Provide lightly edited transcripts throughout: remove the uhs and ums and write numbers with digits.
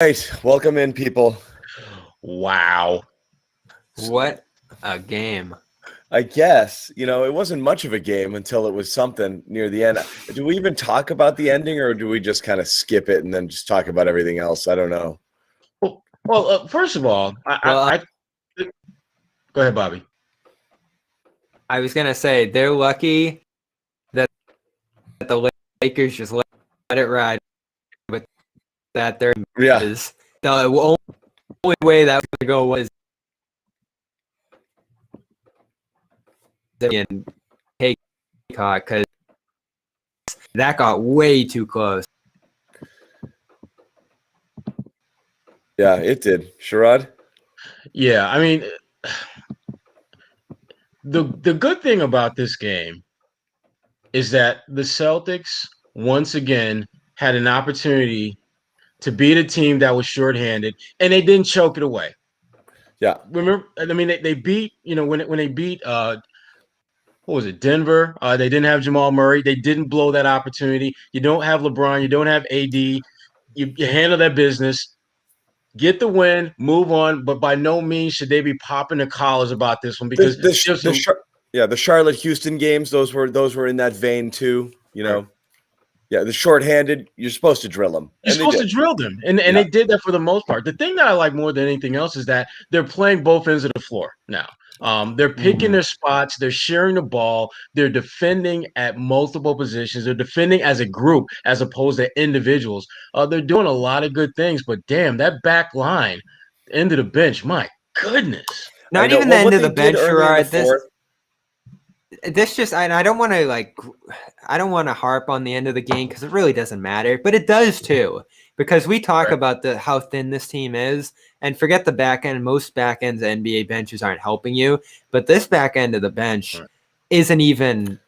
Right, welcome in, people. Wow. What a game. I guess, it wasn't much of a game until it was something near the end. Do we even talk about the ending, or do we just kind of skip it and then just talk about everything else? I don't know. Well, first of all, I go ahead, Bobby. I was going to say they're lucky that the Lakers just let it ride with that. The only way that was going to go was in take caught because that got way too close. Yeah, it did. Sherrod? Yeah, I mean, the good thing about this game is that the Celtics once again had an opportunity to beat a team that was shorthanded, and they didn't choke it away. Yeah. Remember, I mean, they beat, when they beat what was it, Denver? They didn't have Jamal Murray. They didn't blow that opportunity. You don't have LeBron. You don't have AD. You handle that business. Get the win, move on, but by no means should they be popping the collars about this one because the Charlotte Houston games, those were in that vein too. Right. Yeah, the shorthanded, you're supposed to drill them. You're supposed to drill them, and they did that for the most part. The thing that I like more than anything else is that they're playing both ends of the floor now. They're picking their spots. They're sharing the ball. They're defending at multiple positions. They're defending as a group as opposed to individuals. They're doing a lot of good things, but damn, that back line, end of the bench, my goodness. Not even the end of the bench, Gerard. This just I don't want to harp on the end of the game because it really doesn't matter, but it does too because we talk about how thin this team is, and forget the back end. Most back ends of NBA benches aren't helping you, but this back end of the bench isn't even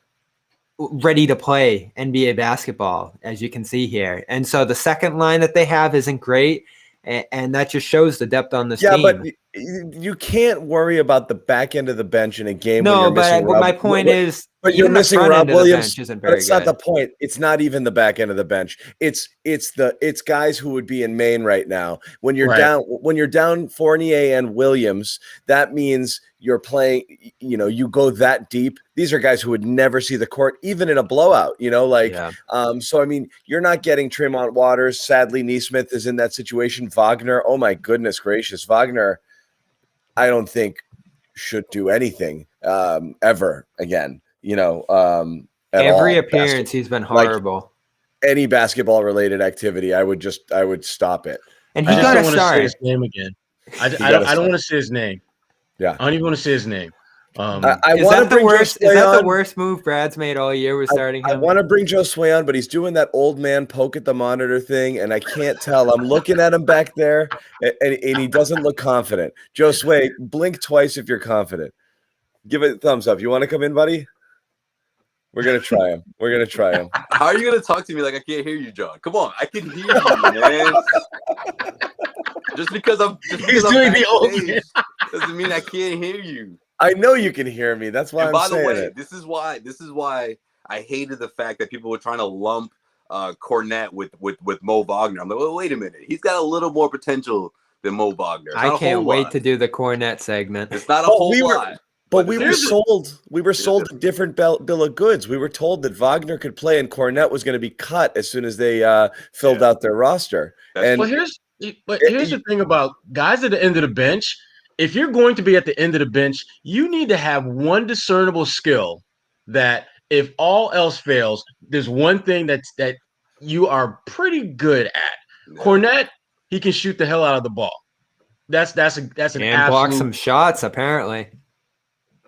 ready to play NBA basketball, as you can see here. And so the second line that they have isn't great, and that just shows the depth on this team. Yeah, but you can't worry about the back end of the bench in a game. No, but my point is, but you're missing Rob Williams. But it's not the point. It's not even the back end of the bench. It's guys who would be in Maine right now. When you're down Fournier and Williams, that means you're playing. You go that deep. These are guys who would never see the court, even in a blowout. So I mean, you're not getting Tremont Waters. Sadly, Neesmith is in that situation. Wagner, oh my goodness gracious, Wagner, I don't think should do anything ever again. Every appearance he's been horrible. Like any basketball related activity, I would stop it. And he got to start his name again. I don't want to say his name. Yeah, I don't even want to say his name. Is that the worst move Brad's made all year? Was starting him. I want to bring Joe Sway on, but he's doing that old man poke at the monitor thing, and I can't tell. I'm looking at him back there, and he doesn't look confident. Joe Sway, blink twice if you're confident. Give it a thumbs up. You want to come in, buddy? We're gonna try him. How are you gonna talk to me like I can't hear you, John? Come on, I can hear you, man. Just because he's doing the old man doesn't mean I can't hear you. I know you can hear me. That's why I'm saying it. This is why I hated the fact that people were trying to lump Kornet with Mo Wagner. I'm like, well, wait a minute. He's got a little more potential than Mo Wagner. I can't wait to do the Kornet segment. It's not a whole lot. But we were sold a different bill of goods. We were told that Wagner could play and Kornet was going to be cut as soon as they filled out their roster. But here's the thing about guys at the end of the bench. If you're going to be at the end of the bench, you need to have one discernible skill that if all else fails, there's one thing that you are pretty good at. Yeah. Kornet, he can shoot the hell out of the ball. That's an absolute block some shots, apparently.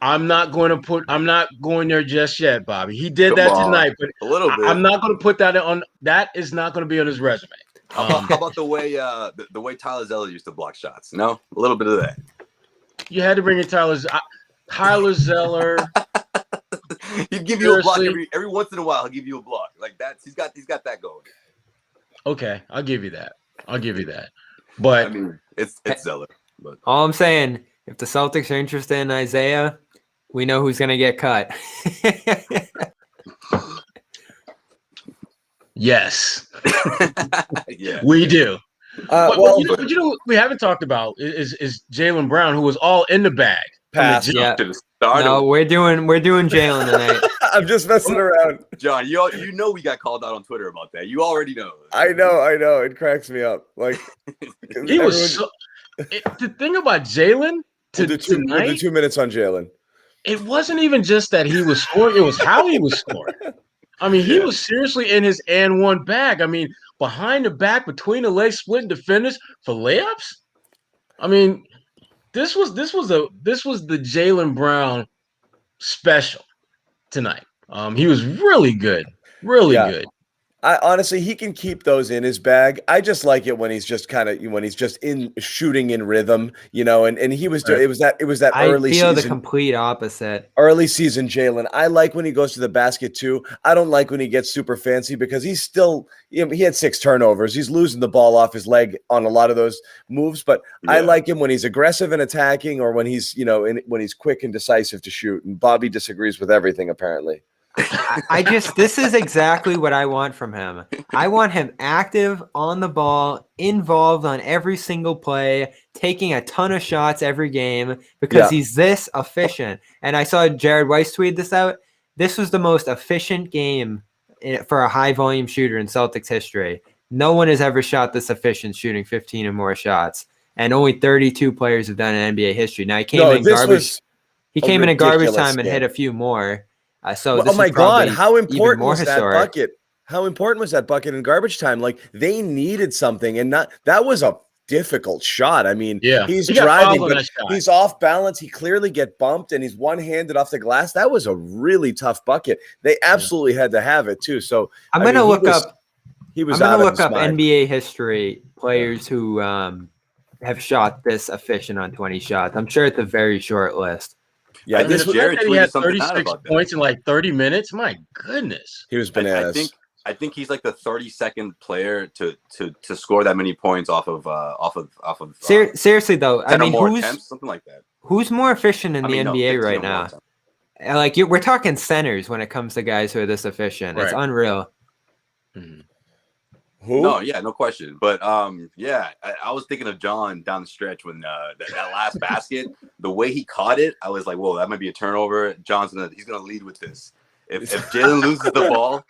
I'm not going there just yet, Bobby. He did that tonight, but a little bit. I'm not going to put that on. That is not going to be on his resume. How about the way Tyler Zeller used to block shots? No, a little bit of that. You had to bring in Tyler Zeller. He'd give you a block every once in a while. He'll give you a block like that. He's got that going. Okay, I'll give you that. But I mean, it's Zeller. But all I'm saying, if the Celtics are interested in Isaiah, we know who's going to get cut. Yes. Yeah. We do. But you know, we haven't talked about is Jaylen Brown, who was all in the bag. Pass. Yeah. No, we're doing Jaylen tonight. I'm just messing around. John, you know we got called out on Twitter about that. You already know. I know. It cracks me up. Like he was. The thing about Jaylen tonight, we'll do 2 minutes on Jaylen. It wasn't even just that he was scoring; it was how he was scoring. I mean, he was seriously in his and one bag. I mean, behind the back, between the legs, splitting defenders for layups. I mean, this was the Jaylen Brown special tonight. He was really good, really good. I honestly, he can keep those in his bag. I just like it when he's just in shooting in rhythm, and he was doing, it was that early season. I feel the complete opposite. Early season Jaylen. I like when he goes to the basket too. I don't like when he gets super fancy because he's still, he had 6 turnovers. He's losing the ball off his leg on a lot of those moves, but I like him when he's aggressive and attacking, or when he's, when he's quick and decisive to shoot. And Bobby disagrees with everything apparently. This is exactly what I want from him. I want him active, on the ball, involved on every single play, taking a ton of shots every game because he's this efficient. And I saw Jared Weiss tweet this out. This was the most efficient game for a high volume shooter in Celtics history. No one has ever shot this efficient, shooting 15 or more shots. And only 32 players have done it in NBA history. Now he came in garbage time and hit a few more. Oh my God! How important was that bucket? How important was that bucket in garbage time? Like they needed something, and that was a difficult shot. I mean, he's driving, but he's off balance. He clearly get bumped, and he's one-handed off the glass. That was a really tough bucket. They absolutely had to have it too. So I'm going to look up NBA history players who have shot this efficient on 20 shots. I'm sure it's a very short list. Yeah, Jared he had 36 points in like 30 minutes. My goodness, he was bananas. I think he's like the 32nd player to score that many points off of. Seriously though, I mean, something like that. Who's more efficient in the NBA right now? Like we're talking centers when it comes to guys who are this efficient. Right. It's unreal. Mm-hmm. Who? No, no question. But I was thinking of John down the stretch when that last basket, the way he caught it, I was like, whoa, that might be a turnover. He's gonna lead with this. If Jaylen loses the ball,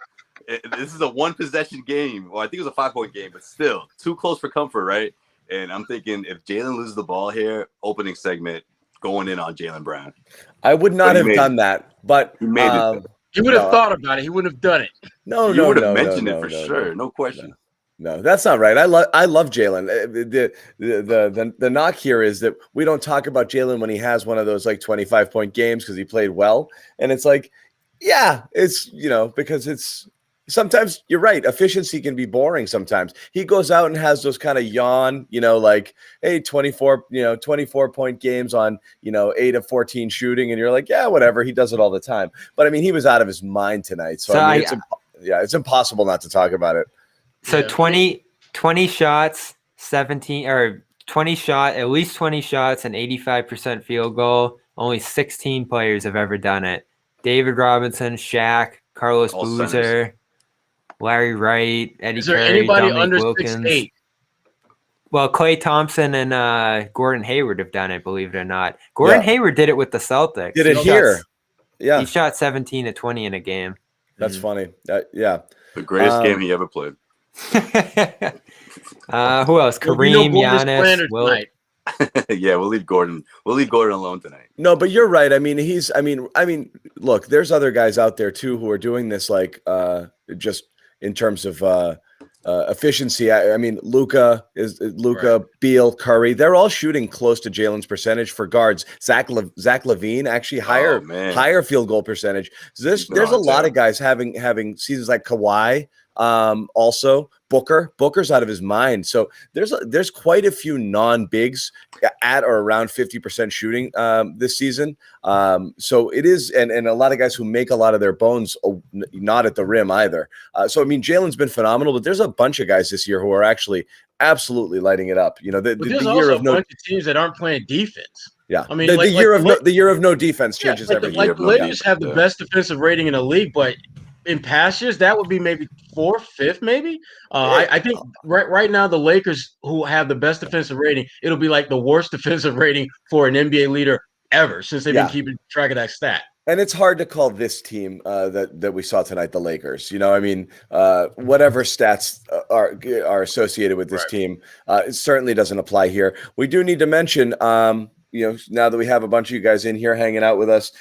this is a 1-possession game. Well, I think it was a 5-point game, but still too close for comfort, right? And I'm thinking if Jaylen loses the ball here, opening segment, going in on Jaylen Brown. I would not have done that, but he made it. He would have thought about it. He wouldn't have done it. You would have mentioned it for sure. No question. No, that's not right. I love Jaylen. The knock here is that we don't talk about Jaylen when he has one of those like 25-point games because he played well. And it's like, it's because it's sometimes you're right. Efficiency can be boring sometimes. He goes out and has those kind of yawn, like, hey, 24-point games on 8 of 14 shooting, and you're like, yeah, whatever. He does it all the time. But I mean, he was out of his mind tonight. So I mean, it's impossible not to talk about it. So 20 shots, 17 or 20 shot, at least 20 shots, and 85% field goal. Only 16 players have ever done it. David Robinson, Shaq, Carlos Boozer, Larry Wright, Eddie Curry, anybody Dominique under Wilkins. 6'8"? Well, Klay Thompson and Gordon Hayward have done it, believe it or not. Gordon Hayward did it with the Celtics. Did it here. He shot 17 to 20 in a game. That's funny. The greatest game he ever played. Who else? Kareem, Giannis, Will. We'll leave Gordon. We'll leave Gordon alone tonight. No, but you're right. I mean, look, there's other guys out there too who are doing this, like just in terms of efficiency. I mean, Luka, Beal, Curry. They're all shooting close to Jaylen's percentage for guards. Zach LaVine actually higher field goal percentage. So there's a lot of guys having seasons like Kawhi. Also Booker's out of his mind. So there's quite a few non-bigs at or around 50% shooting this season. So it is, and a lot of guys who make a lot of their bones not at the rim either. So I mean, Jaylen's been phenomenal, but there's a bunch of guys this year who are actually absolutely lighting it up. There's also a bunch of teams that aren't playing defense. Yeah, I mean, the year of no defense changes every year. Like the Lakers have the best defensive rating in the league, but in past years, that would be maybe 4th, 5th, maybe. I think right now the Lakers, who have the best defensive rating, it'll be like the worst defensive rating for an NBA leader ever since they've been keeping track of that stat. And it's hard to call this team that we saw tonight the Lakers. You know, I mean, whatever stats are associated with this team, it certainly doesn't apply here. We do need to mention, now that we have a bunch of you guys in here hanging out with us,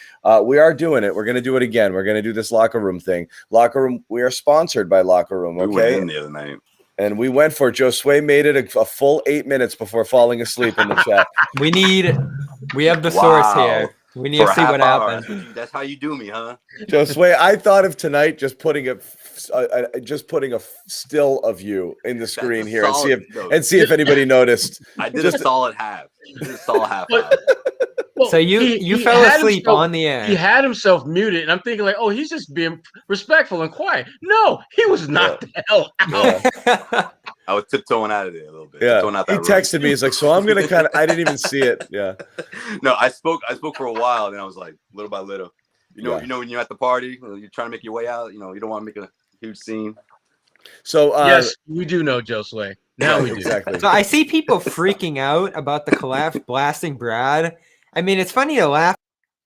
we are doing it. We're going to do it again. We're going to do this locker room thing. Locker room. We are sponsored by Locker Room. Okay. We went in the other night. And we went for it. Josue made it a full 8 minutes before falling asleep in the chat. We have the source here. We need to see what happened. That's how you do me, huh? Josue, I thought of tonight just putting a still of you in the screen here and see if anybody noticed. I did a solid half. So you fell asleep on the air. He had himself muted, and I'm thinking like, oh, he's just being respectful and quiet. No, he was knocked the hell out. Yeah. I was tiptoeing out of there a little bit. Yeah, he texted me. He's like, so I'm gonna I didn't even see it. Yeah. No, I spoke for a while, and I was like, little by little. You know, when you're at the party, you're trying to make your way out. You know, you don't want to make a huge scene. So yes, we do know Josue. Now we do. Exactly. So I see people freaking out about the collapse blasting Brad. I mean, it's funny to laugh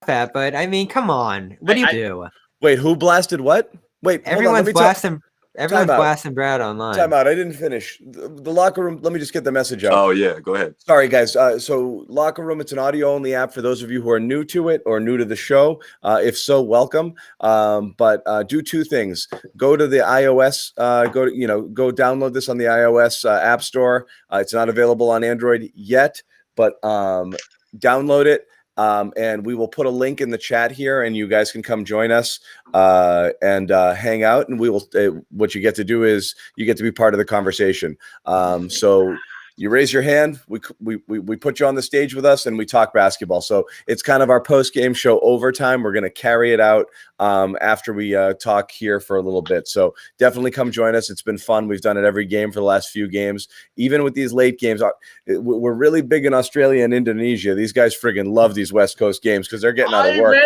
at, but I mean, come on. What do you do? Wait, who blasted what? Wait, everyone's blasting. Everyone's blasting Brad online. Time out. I didn't finish. The Locker Room, let me just get the message out. Oh, yeah. Go ahead. Sorry, guys. So Locker Room, it's an audio-only app for those of you who are new to it or new to the show. If so, welcome. But do two things. Go to the iOS. Go download this on the iOS App Store. It's not available on Android yet, but download it. And we will put a link in the chat here, and you guys can come join us and hang out. And we will. What you get to do is you get to be part of the conversation. So you raise your hand. We put you on the stage with us, and we talk basketball. So it's kind of our post game show overtime. We're going to carry it out after we talk here for a little bit. So definitely come join us. It's been fun. We've done it every game for the last few games. Even with these late games, we're really big in Australia and Indonesia. These guys friggin' love these West Coast games because they're getting out of work.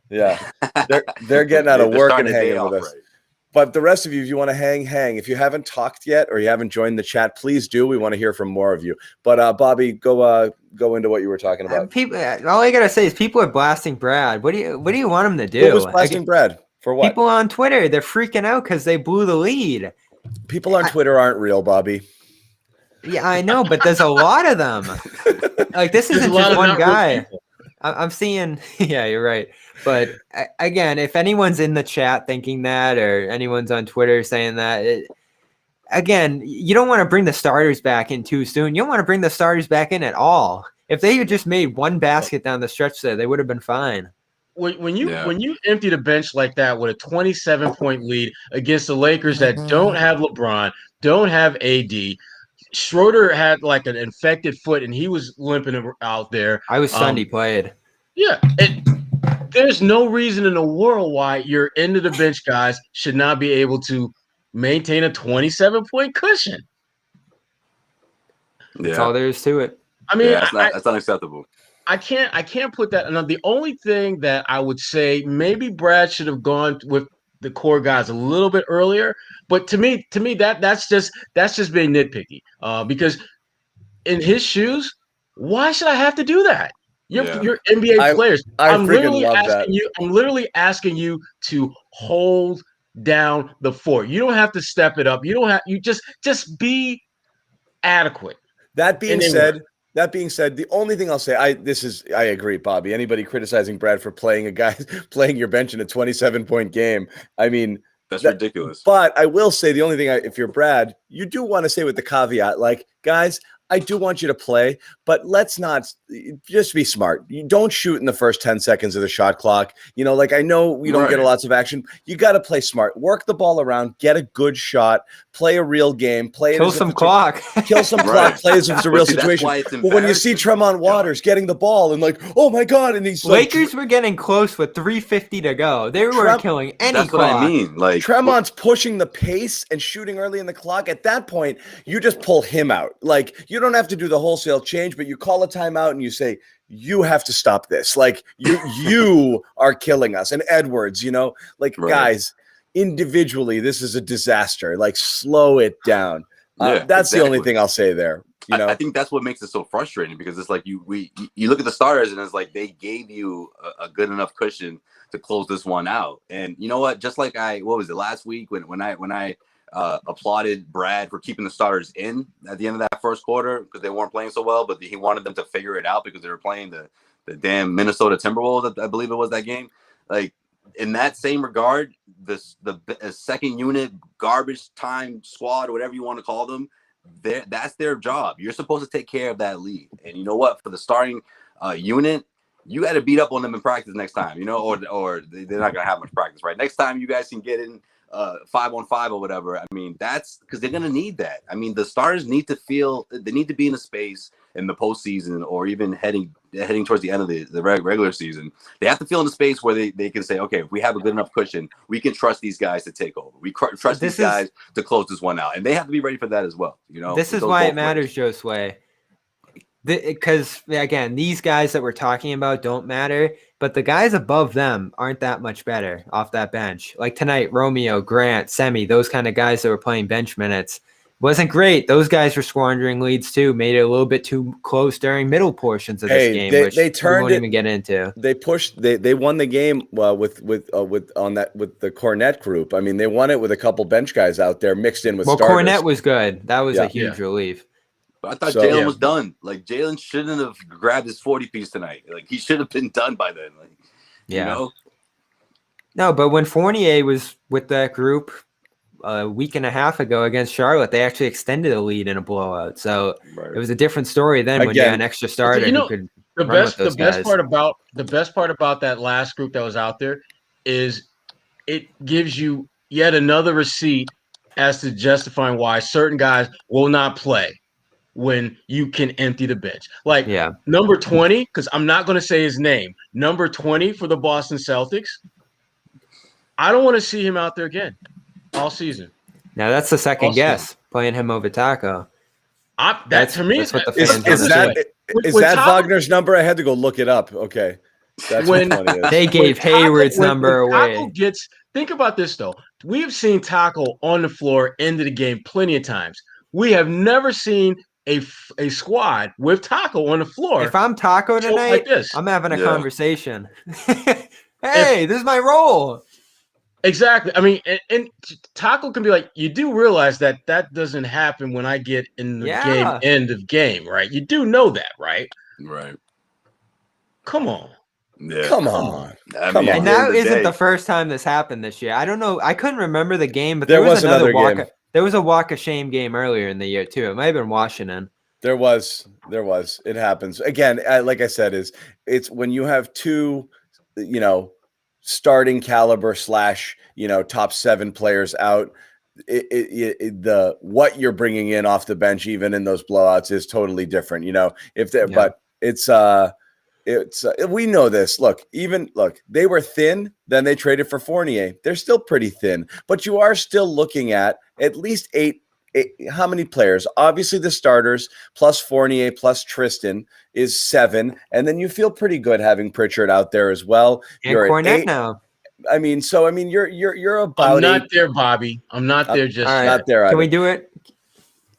Yeah, they're getting out of work and hanging with us. Right. But the rest of you, if you want to hang. If you haven't talked yet or you haven't joined the chat, please do. We want to hear from more of you. But Bobby, go into what you were talking about. People, all I gotta say is people are blasting Brad. What do you want them to do? Who was blasting Brad for what? People on Twitter, they're freaking out because they blew the lead. People on Twitter aren't real, Bobby. Yeah, I know, but there's a lot of them. Like this isn't just one guy. I'm seeing. Yeah, you're right. But again, if anyone's in the chat thinking that, or anyone's on Twitter saying that, again, you don't want to bring the starters back in too soon. You don't want to bring the starters back in at all. If they had just made one basket down the stretch there, they would have been fine. When you empty the bench like that with a 27-point lead against the Lakers that don't have LeBron, don't have AD, Schroeder had like an infected foot and he was limping out there. I was stunned he played. Yeah, there's no reason in the world why your end of the bench guys should not be able to maintain a 27-point cushion. That's all there is to it. I mean, that's unacceptable. I can't put that. And the only thing that I would say, maybe Brad should have gone with the core guys a little bit earlier. But to me, that's just being nitpicky. Because in his shoes, why should I have to do that? You're NBA players. I'm literally asking you to hold down the fort. You don't have to step it up. You just be adequate. That being said, the only thing I'll say, I agree, Bobby. Anybody criticizing Brad for playing your bench in a 27-point game, I mean, that's ridiculous. But I will say the only thing, if you're Brad, you do want to say with the caveat, like, guys, I do want you to play, but let's not just be smart. You don't shoot in the first 10 seconds of the shot clock. You know, like I know we don't get lots of action. You got to play smart. Work the ball around, get a good shot, play a real game, kill some clock. Play as if it's a real situation. But when you see Tremont Waters getting the ball and like, oh my God, and he's Lakers were getting close with 3:50 to go. They weren't killing any that's clock. What I mean. Like Tremont's pushing the pace and shooting early in the clock. At that point, you just pull him out. Like you don't have to do the wholesale change, but you call a timeout and you say, you have to stop this. Like you are killing us. And Edwards, guys, individually, this is a disaster. Like, slow it down. That's the only thing I'll say there. You know, I think that's what makes it so frustrating, because it's like you look at the starters and it's like they gave you a good enough cushion to close this one out. And you know what? Just like what was it last week when I applauded Brad for keeping the starters in at the end of that first quarter because they weren't playing so well, but he wanted them to figure it out because they were playing the damn Minnesota Timberwolves. I believe it was that game. Like, in that same regard, the second unit, garbage time squad, whatever you want to call them, that's their job. You're supposed to take care of that lead. And you know what? For the starting unit, you got to beat up on them in practice next time, you know, or they're not going to have much practice, right? Next time you guys can get in 5-on-5 or whatever. I mean, that's because they're going to need that. I mean, the starters need to be in a space in the postseason, or even heading towards the end of the regular season. They have to feel in a space where they can say, okay, if we have a good enough cushion, we can trust these guys to take over. We trust these guys to close this one out. And they have to be ready for that as well. You know, this is why it matters, Josue. Because, again, these guys that we're talking about don't matter, but the guys above them aren't that much better off that bench. Like tonight, Romeo, Grant, Semi, those kind of guys that were playing bench minutes. Wasn't great. Those guys were squandering leads too. Made it a little bit too close during middle portions of this game, which we won't even get into. They pushed. They won the game with the Kornet group. I mean, they won it with a couple bench guys out there mixed in with starters. Kornet was good. That was a huge relief. But I thought Jaylen was done. Like, Jaylen shouldn't have grabbed his 40-piece tonight. Like, he should have been done by then. Like, you know? No, but when Fournier was with that group a week and a half ago against Charlotte, they actually extended a lead in a blowout. So it was a different story then when you had an extra starter who could run with those guys. The best part about that last group that was out there is it gives you yet another receipt as to justifying why certain guys will not play when you can empty the bench. Like number 20, because I'm not going to say his name, number 20 for the Boston Celtics, I don't want to see him out there again all season. Now that's the second guess, playing him over Taco. That's what the fans is that Wagner's number? I had to go look it up. Okay. That's when they gave Hayward's number away. Think about this, though. We've seen Taco on the floor, end of the game, plenty of times. We have never seen a squad with Taco on the floor. If I'm Taco tonight, like this. I'm having a conversation. This is my role. Exactly. I mean, and Taco can be like, you do realize that doesn't happen when I get in the game, end of game, right? You do know that, right? Right. Come on. Yeah. Come on. And that isn't the first time this happened this year. I don't know. I couldn't remember the game, but there was another game. There was a walk of shame game earlier in the year too. It might have been Washington. There was. It happens again. Like I said, it's when you have two, starting caliber / top 7 players out. What you're bringing in off the bench, even in those blowouts, is totally different. But it's we know this. Look, they were thin. Then they traded for Fournier. They're still pretty thin, but you are still looking at least eight. How many players? Obviously, the starters plus Fournier plus Tristan is 7, and then you feel pretty good having Pritchard out there as well. And you're Kornet now. You're about. I'm not there, Bobby. I'm not there. Just not there. Can we do it?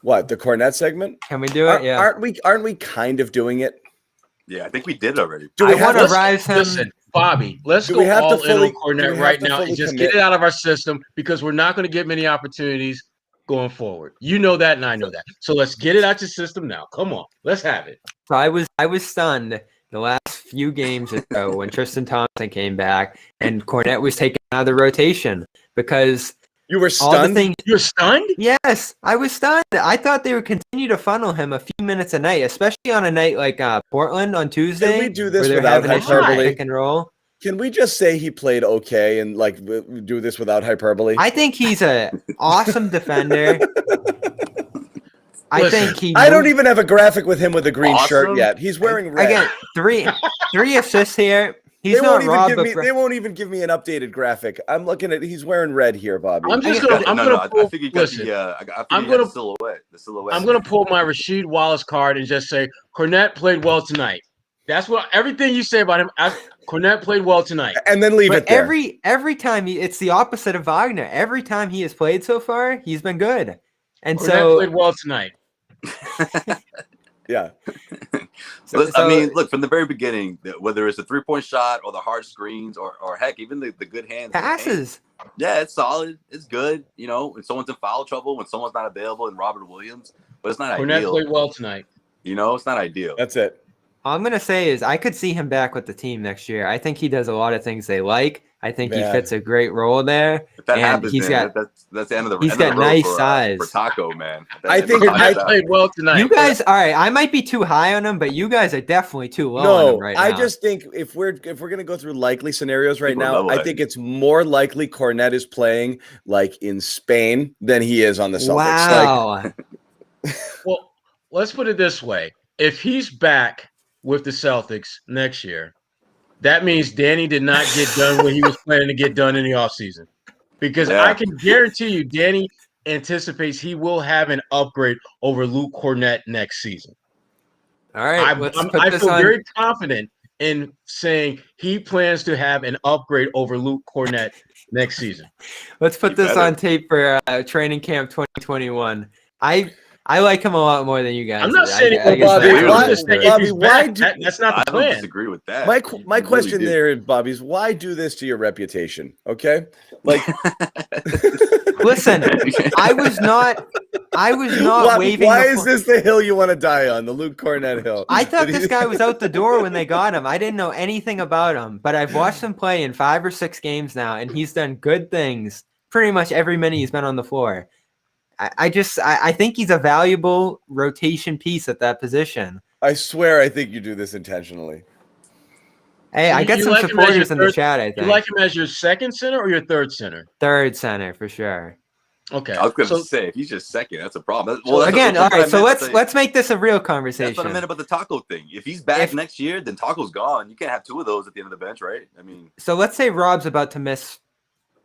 What, the Kornet segment? Can we do it? Yeah. Aren't we kind of doing it? Yeah, I think we did already. I want to rise him. Listen, Bobby, let's go all in on Kornet right now and just get it out of our system, because we're not going to get many opportunities going forward. You know that, and I know that. So let's get it out your system now. Come on, let's have it. So I was stunned the last few games ago when Tristan Thompson came back and Kornet was taken out of the rotation, because you were stunned. You were stunned? Yes, I was stunned. I thought they would continue to funnel him a few minutes a night, especially on a night like Portland on Tuesday. Can we do this without hyperbole? Pick and roll. Can we just say he played okay and do this without hyperbole? I think he's an awesome defender. I don't even have a graphic with him with a green shirt yet. He's wearing red. Again, three assists here. They won't even give me an updated graphic. I'm looking at. He's wearing red here, Bobby. I think you got the silhouette. I'm gonna pull my Rasheed Wallace card and just say Kornet played well tonight. That's what everything you say about him. Kornet played well tonight, and then leave it there. Every time it's the opposite of Wagner. Every time he has played so far, he's been good, and Kornet played well tonight. Yeah. I mean, look, from the very beginning, whether it's a 3-point shot or the hard screens or heck, even the good hands passes. Yeah, it's solid. It's good. You know, when someone's in foul trouble, when someone's not available, and Robert Williams, but it's not Kornet ideal. Played well tonight. You know, it's not ideal. That's it. All I'm gonna say is I could see him back with the team next year. I think he does a lot of things they like. I think he fits a great role there. If that happens, that's the end of the. He's got nice size for Taco, man. I think I played well tonight. You guys, all right. I might be too high on him, but you guys are definitely too low on him right now. I just think if we're gonna go through likely scenarios right now, I think it's more likely Kornet is playing like in Spain than he is on the Celtics. Wow. Well, let's put it this way: if he's back with the Celtics next year, that means Danny did not get done what he was planning to get done in the offseason. Because I can guarantee you, Danny anticipates he will have an upgrade over Luke Kornet next season. All right. I feel very confident in saying he plans to have an upgrade over Luke Kornet next season. Let's put this on tape for training camp 2021. I like him a lot more than you guys. I'm not saying Bobby, why that's not the plan. I don't disagree with that. My question there, Bobby, is why do this to your reputation? Okay, like, listen, I was not waving. Why is this the hill you want to die on, the Luke Kornet hill? I thought this guy was out the door when they got him. I didn't know anything about him, but I've watched him play in 5 or 6 games now, and he's done good things pretty much every minute he's been on the floor. I think he's a valuable rotation piece at that position. I swear, I think you do this intentionally. Hey, I got some supporters in the chat, I think. You like him as your second center or your third center? Third center, for sure. Okay. I was going to say, if he's just second, that's a problem. Well, again, all right, so let's make this a real conversation. That's what I meant about the Taco thing. If he's back next year, then Taco's gone. You can't have 2 of those at the end of the bench, right? I mean. So let's say Rob's about to miss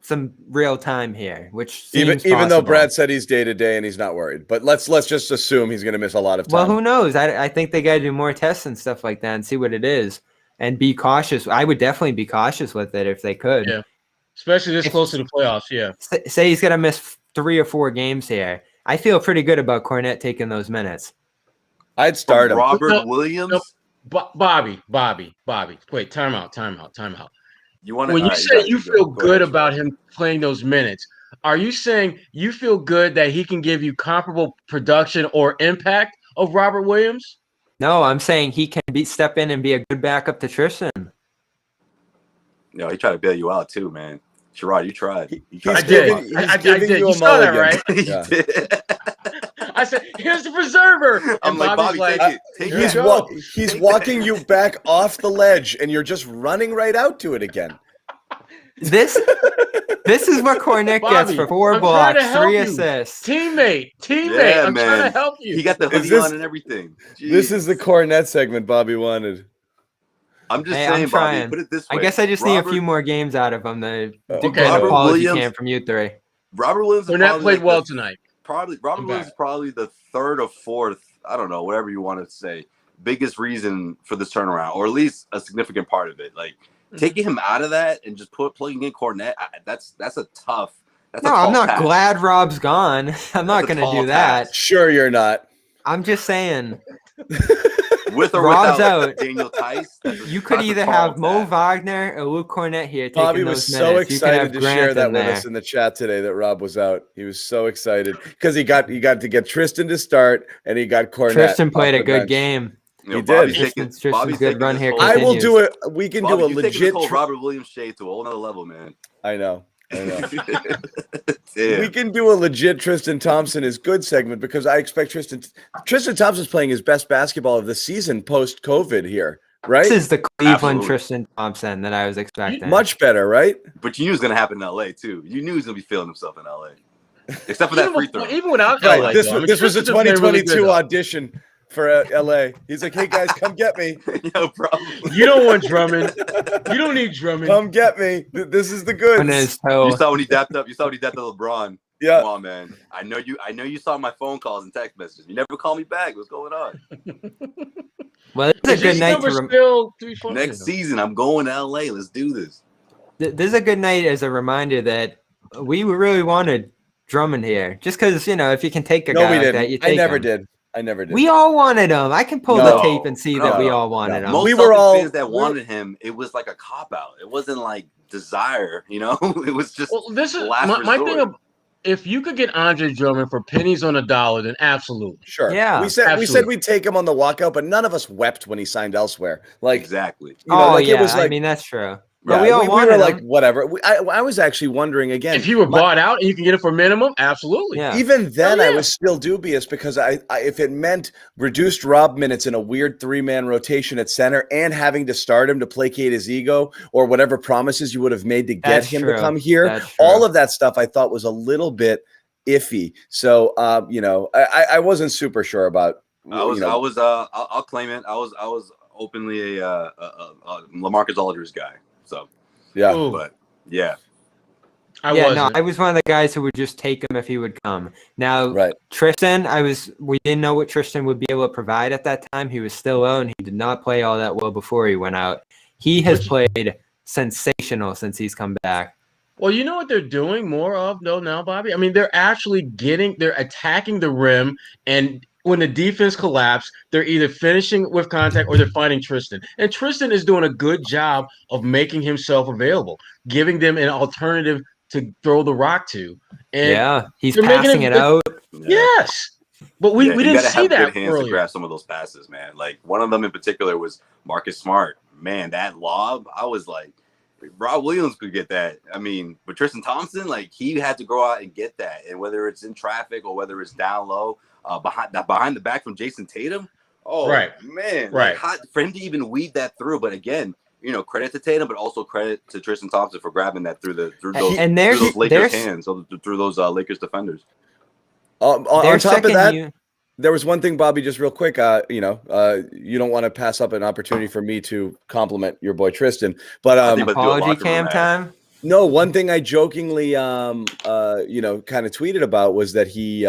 some real time here, which seems even though Brad said he's day to day and he's not worried, but let's just assume he's going to miss a lot of time. Well, who knows? I think they got to do more tests and stuff like that and see what it is and be cautious. I would definitely be cautious with it if they could. Yeah, especially this close to the playoffs. Yeah. Say he's going to miss 3 or 4 games here. I feel pretty good about Kornet taking those minutes. I'd start him. Robert Williams. Bobby. Wait, time out. When you say you feel good about him playing those minutes, are you saying you feel good that he can give you comparable production or impact of Robert Williams? No, I'm saying he can step in and be a good backup to Tristan. No, he tried to bail you out too, man. Sherrod, you tried. I did. I did. You saw that, right? You did. I said, "Here's the preserver." I'm like, Bobby, take it. He's walking you back off the ledge, and you're just running right out to it again. This is what Kornet gets for 4 blocks, 3 assists. Teammate. Yeah, I'm trying to help you. He got the hoodie on and everything. Jeez. This is the Kornet segment Bobby wanted. I'm just saying, Bobby, put it this way. I guess I just need a few more games out of him to do an Robert apology Williams, camp from you 3. Robert Williams played well tonight. Robert Williams is probably the 3rd or 4th, I don't know, whatever you want to say, biggest reason for this turnaround, or at least a significant part of it. Like taking him out of that and just plugging in Kornet, that's a tough. I'm not glad Rob's gone. I'm not going to do that. Sure, you're not. I'm just saying. With or Rob's without out. Daniel Tice, you could either have Mo Wagner or Luke Kornet here. Bobby was so excited to share that with us in the chat today that Rob was out. He was so excited because he got to get Tristan to start and he got Kornet. Tristan played a good game. He did. Tristan's good run here. I will do it. We can do a legit Robert Williams shade to a whole nother level, man. I know. We can do a legit Tristan Thompson is good segment because I expect Tristan Thompson's playing his best basketball of the season post-COVID here, right? This is the Cleveland Tristan Thompson that I was expecting. Much better, right? But you knew it was going to happen in LA too. You knew he was going to be feeling himself in LA, except for that free throw. Even without LA, this was a 2022 audition for LA. He's like, hey guys, come get me. No problem. You don't want Drummond. You don't need Drummond. Come get me. This is the goods. You saw when he dapped up. You saw when he dapped up LeBron. Yeah. Come on, man. I know you saw my phone calls and text messages. You never call me back. What's going on? Well, this is a good night to next season. I'm going to LA. Let's do this. This is a good night as a reminder that we really wanted Drummond here, just because if you can take a guy like that, you take him. I never did. We all wanted him. I can pull the tape and see that we all wanted him. Most we were all fans that wanted him. It was like a cop out. It wasn't like desire. It was just. Well, this is my thing. If you could get Andre Drummond for pennies on a dollar, then absolutely. Sure. Yeah. We said we'd take him on the walkout, but none of us wept when he signed elsewhere. Like exactly. It was I mean that's true. But we all wanted were him. like, whatever. I was actually wondering again. If you were bought out and you can get it for minimum, absolutely. Yeah. Even then, I was still dubious because if it meant reduced Rob minutes in a weird 3-man rotation at center and having to start him to placate his ego or whatever promises you would have made to get him to come here, all of that stuff I thought was a little bit iffy. So, I wasn't super sure about. I'll claim it. I was openly a LaMarcus Aldridge guy. So, yeah, but yeah. I was one of the guys who would just take him if he would come. Now, Tristan, we didn't know what Tristan would be able to provide at that time. He was still low, and he did not play all that well before he went out. He has played sensational since he's come back. Well, you know what they're doing more of though now, Bobby? I mean, they're attacking the rim, and when the defense collapses, they're either finishing with contact or they're fighting Tristan. And Tristan is doing a good job of making himself available, giving them an alternative to throw the rock to. And he's passing it out. Yes. But we didn't see that good hands to grab some of those passes, man. Like one of them in particular was Marcus Smart. Man, that lob, I was like, Rob Williams could get that. I mean, but Tristan Thompson, like he had to go out and get that. And whether it's in traffic or whether it's down low, behind the back from Jayson Tatum. Oh, man. Right. Like, for him to even weed that through. But again, credit to Tatum, but also credit to Tristan Thompson for grabbing that through those Lakers hands, through those Lakers defenders. On top of that, there was one thing, Bobby, just real quick. You don't want to pass up an opportunity for me to compliment your boy Tristan, but apology cam time. No, one thing I jokingly, kind of tweeted about was that he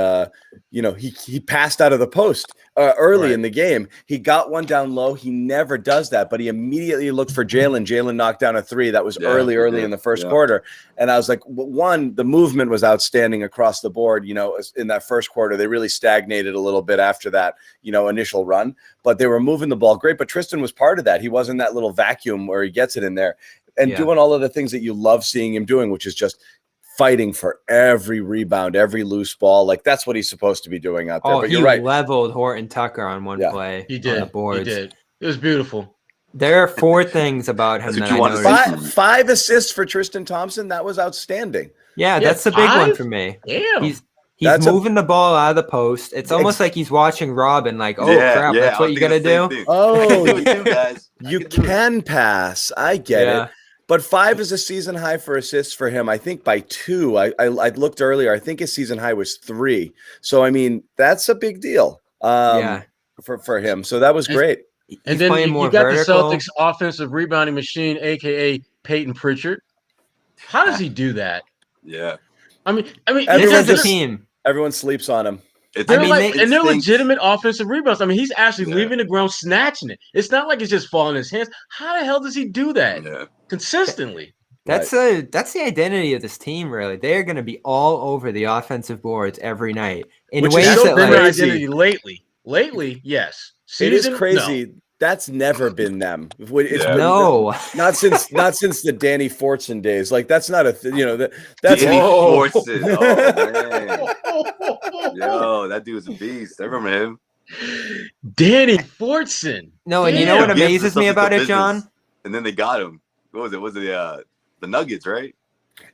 passed out of the post early in the game. He got one down low. He never does that, but he immediately looked for Jaylen. Jaylen knocked down a 3 that was early in the first quarter. And I was like, one, the movement was outstanding across the board. In that first quarter, they really stagnated a little bit after that, initial run, but they were moving the ball great. But Tristan was part of that. He wasn't that little vacuum where he gets it in there. And doing all of the things that you love seeing him doing, which is just fighting for every rebound, every loose ball. Like that's what he's supposed to be doing out there. But you're right. He leveled Horton-Tucker on one play. He did. On the boards. He did. It was beautiful. There are 4 things about him that I noticed. 5 assists for Tristan Thompson. That was outstanding. Yeah, that's the big one for me. Damn. He's moving the ball out of the post. It's almost like he's watching Robin, like, crap, that's what you got to do. Oh, you can pass. I get it. But 5 is a season high for assists for him. I think by 2. I looked earlier. I think his season high was 3. So, I mean, that's a big deal for him. So that was great. And then you got the Celtics offensive rebounding machine, a.k.a. Payton Pritchard. How does he do that? Yeah. I mean, this is a team. Everyone sleeps on him. They're legitimate offensive rebounds. I mean, he's actually leaving the ground, snatching it. It's not like it's just falling in his hands. How the hell does he do that consistently? That's the identity of this team, really. They're going to be all over the offensive boards every night in ways that been their identity lately. Lately, yes. It is crazy. No. That's never been them. Not since the Danny Fortson days. Like that's not a that's Danny Fortson. Oh man, yo, that dude's a beast. I remember him. Danny Fortson. No, and you know what amazes me about it, John? And then they got him. What was it? Was it the Nuggets, right?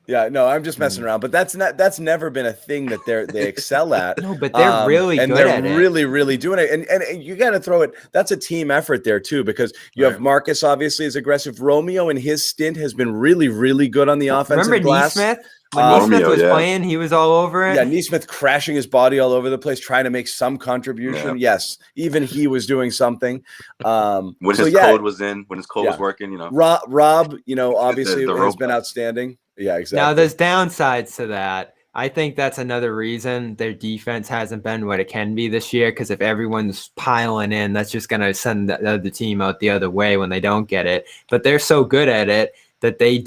Yeah, no, I'm just messing around, but that's never been a thing that they excel at. No, but they're really good at it. Really, really doing it. And you got to throw it. That's a team effort there too, because you have Marcus obviously is aggressive. Romeo in his stint has been really, really good on the offensive glass. Nesmith? When Nesmith was playing, he was all over it. Yeah, Nesmith crashing his body all over the place, trying to make some contribution. Yeah. Yes, even he was doing something. When his code was working, Rob, obviously has been outstanding. Yeah, exactly. Now there's downsides to that. I think that's another reason their defense hasn't been what it can be this year, because if everyone's piling in, that's just going to send the other team out the other way when they don't get it. But they're so good at it that they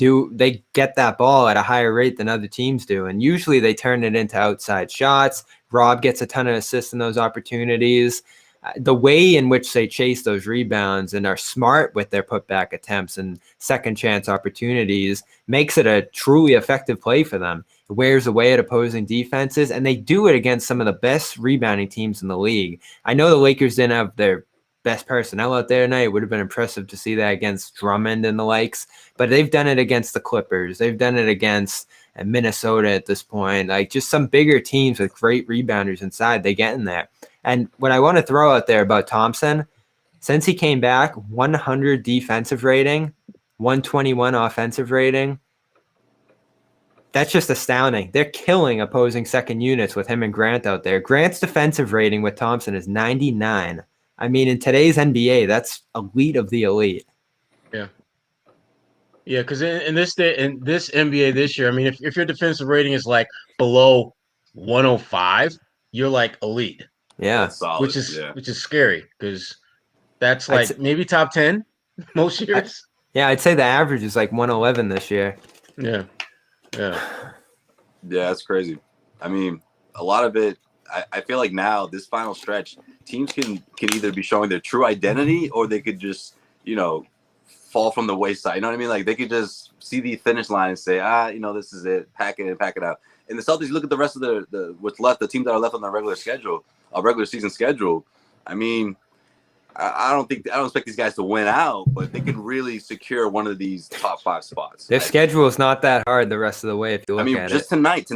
get that ball at a higher rate than other teams do. And usually they turn it into outside shots. Rob gets a ton of assists in those opportunities. The way in which they chase those rebounds and are smart with their putback attempts and second chance opportunities makes it a truly effective play for them. It wears away at opposing defenses, and they do it against some of the best rebounding teams in the league. I know the Lakers didn't have their best personnel out there tonight. It would have been impressive to see that against Drummond and the likes, but they've done it against the Clippers. They've done it against Minnesota at this point. Like, just some bigger teams with great rebounders inside, they get in there. And what I want to throw out there about Thompson, since he came back, 100 defensive rating, 121 offensive rating. That's just astounding. They're killing opposing second units with him and Grant out there. Grant's defensive rating with Thompson is 99. I mean, in today's NBA, that's elite of the elite. Yeah. Yeah, because in this NBA this year, I mean, if your defensive rating is like below 105, you're like elite. Yeah, solid, which is scary, because that's like maybe top 10 most years. I'd say the average is like 111 this year. Yeah, that's crazy. I mean, a lot of it. I feel like now this final stretch, teams can either be showing their true identity, or they could just fall from the wayside. You know what I mean? Like, they could just see the finish line and say, this is it, pack it in, pack it out. And the Celtics, look at the rest of the what's left, the teams that are left on their regular season schedule. I mean, I don't expect these guys to win out, but they can really secure one of these top 5 spots. Their schedule is not that hard the rest of the way if you look at it. Just tonight's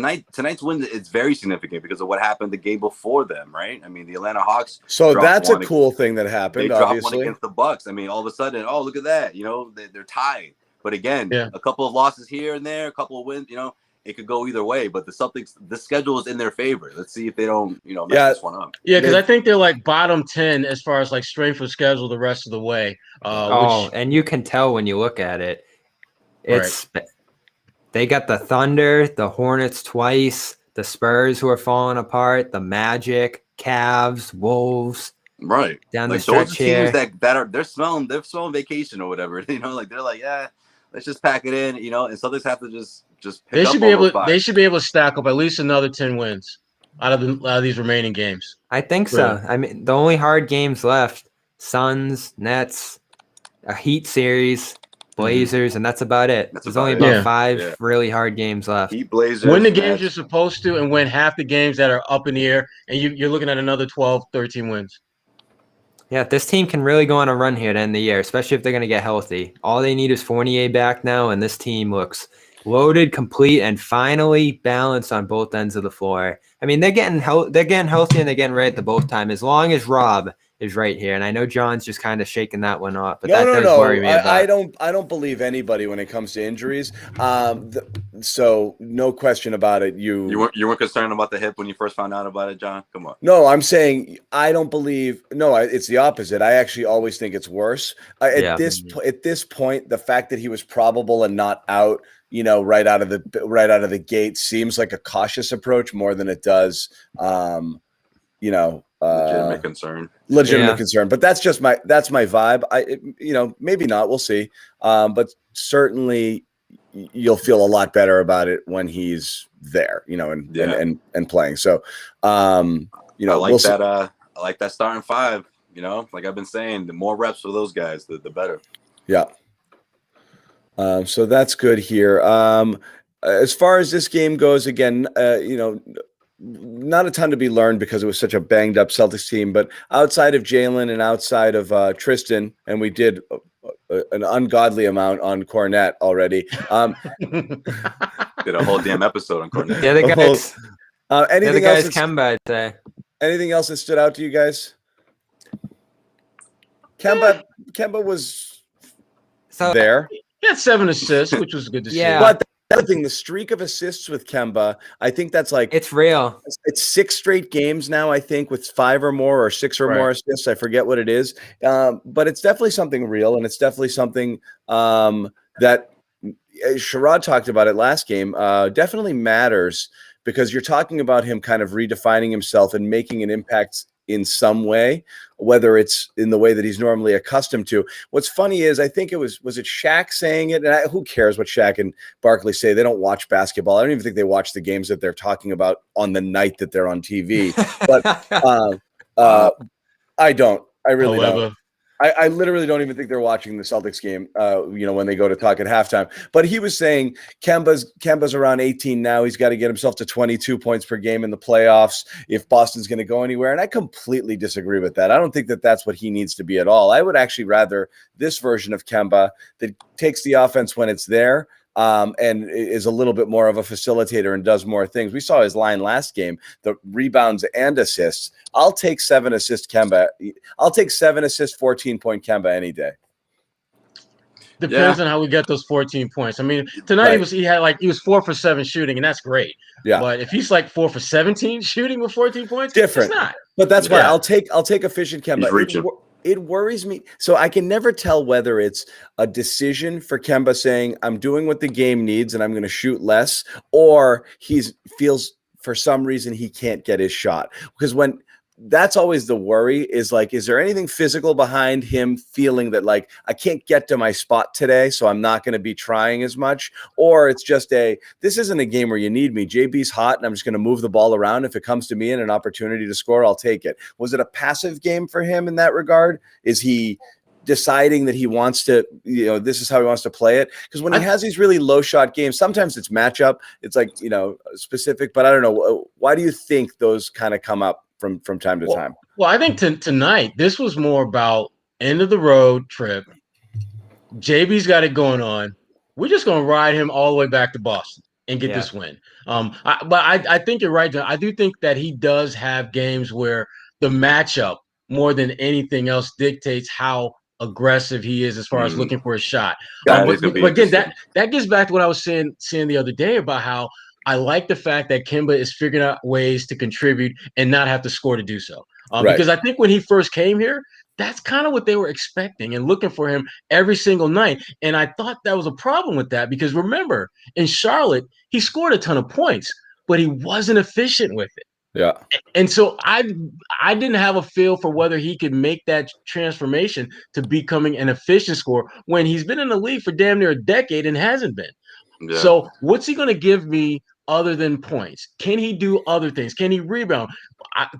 win is very significant because of what happened the game before them, right? I mean, the Atlanta Hawks. So that's a cool thing that happened. They dropped obviously one against the Bucks. I mean, all of a sudden, look at that. They're tied. But again, a couple of losses here and there, a couple of wins. It could go either way, but the Celtics, the schedule is in their favor. Let's see if they don't, mess this one up. Yeah, because I think they're like bottom 10 as far as like strength of schedule the rest of the way. And you can tell when you look at it. They got the Thunder, the Hornets twice, the Spurs who are falling apart, the Magic, Cavs, Wolves. Right. Down the stretch those here. Teams that are they're smelling vacation or whatever. They're like, let's just pack it in, and Celtics have to just pick up they should be able to stack up at least another 10 wins out of these remaining games. I think so. I mean, the only hard games left, Suns, Nets, a Heat series, Blazers, and that's about it. There's only about 5 really hard games left. Heat, Blazers, win the games you're supposed to and win half the games that are up in the air, and you're looking at another 12, 13 wins. Yeah, this team can really go on a run here to end the year, especially if they're going to get healthy. All they need is Fournier back now, and this team looks loaded, complete, and finally balanced on both ends of the floor. I mean, they're getting healthy and they're getting right at the both time, as long as Rob is right here. And I know John's just kind of shaking that one off, but that does worry me about. I don't believe anybody when it comes to injuries. So no question about it. You weren't concerned about the hip when you first found out about it, John? Come on. No, I'm saying I don't believe. No, it's the opposite. I actually always think it's worse. At this point, the fact that he was probable and not out, right out of the gate seems like a cautious approach more than it does. Legitimate concern. But that's my vibe. Maybe not. We'll see. But certainly you'll feel a lot better about it when he's there, and playing. So, I like that starting 5. Like I've been saying, the more reps for those guys, the better. Yeah. So that's good here. As far as this game goes, again, not a ton to be learned because it was such a banged up Celtics team, but outside of Jaylen and outside of Tristan, and we did an ungodly amount on Kornet already. Did a whole damn episode on Kornet. Yeah, the guys. Anything else? Kemba, I'd say. Anything else that stood out to you guys? Kemba was there. He had 7 assists, which was good to see. But the other thing, the streak of assists with Kemba, I think that's like it's real. It's 6 straight games now, I think, with 5 or more or 6 or more assists. I forget what it is, but it's definitely something real, and it's definitely something that Sherrod talked about it last game. Definitely matters because you're talking about him kind of redefining himself and making an impact in some way, whether it's in the way that he's normally accustomed to. What's funny is I think was it Shaq saying it? And who cares what Shaq and Barkley say? They don't watch basketball. I don't even think they watch the games that they're talking about on the night that they're on TV. But I don't. I really don't. I literally don't even think they're watching the Celtics game, when they go to talk at halftime. But he was saying Kemba's around 18 now. He's got to get himself to 22 points per game in the playoffs if Boston's going to go anywhere. And I completely disagree with that. I don't think that that's what he needs to be at all. I would actually rather this version of Kemba that takes the offense when it's there, and is a little bit more of a facilitator and does more things. We saw his line last game, the rebounds and assists. I'll take 7 assist Kemba. I'll take 7 assist, 14-point Kemba any day. Depends on how we get those 14 points. I mean, tonight he was 4 for 7 shooting, and that's great. Yeah. But if he's like 4 for 17 shooting with 14 points, different. It's not. But that's why I'll take efficient Kemba. It worries me. So I can never tell whether it's a decision for Kemba saying, I'm doing what the game needs and I'm going to shoot less, or he feels for some reason he can't get his shot. Because that's always the worry is like, is there anything physical behind him feeling that like, I can't get to my spot today, so I'm not going to be trying as much? Or it's just this isn't a game where you need me. JB's hot and I'm just going to move the ball around. If it comes to me and an opportunity to score, I'll take it. Was it a passive game for him in that regard? Is he deciding that he wants to, this is how he wants to play it? Because when he has these really low shot games, sometimes it's matchup. It's like, specific, but I don't know. Why do you think those kind of come up from time to time? Well, I think tonight, this was more about end of the road trip. JB's got it going on. We're just going to ride him all the way back to Boston and get this win. But I think you're right, John. I do think that he does have games where the matchup more than anything else dictates how aggressive he is as far as looking for a shot. But again, that gets back to what I was saying the other day about how I like the fact that Kemba is figuring out ways to contribute and not have to score to do so. Because I think when he first came here, that's kind of what they were expecting and looking for him every single night. And I thought that was a problem with that because remember, in Charlotte, he scored a ton of points, but he wasn't efficient with it. Yeah. And so I didn't have a feel for whether he could make that transformation to becoming an efficient scorer when he's been in the league for damn near a decade and hasn't been. Yeah. So what's he going to give me other than points? Can he do other things? Can he rebound?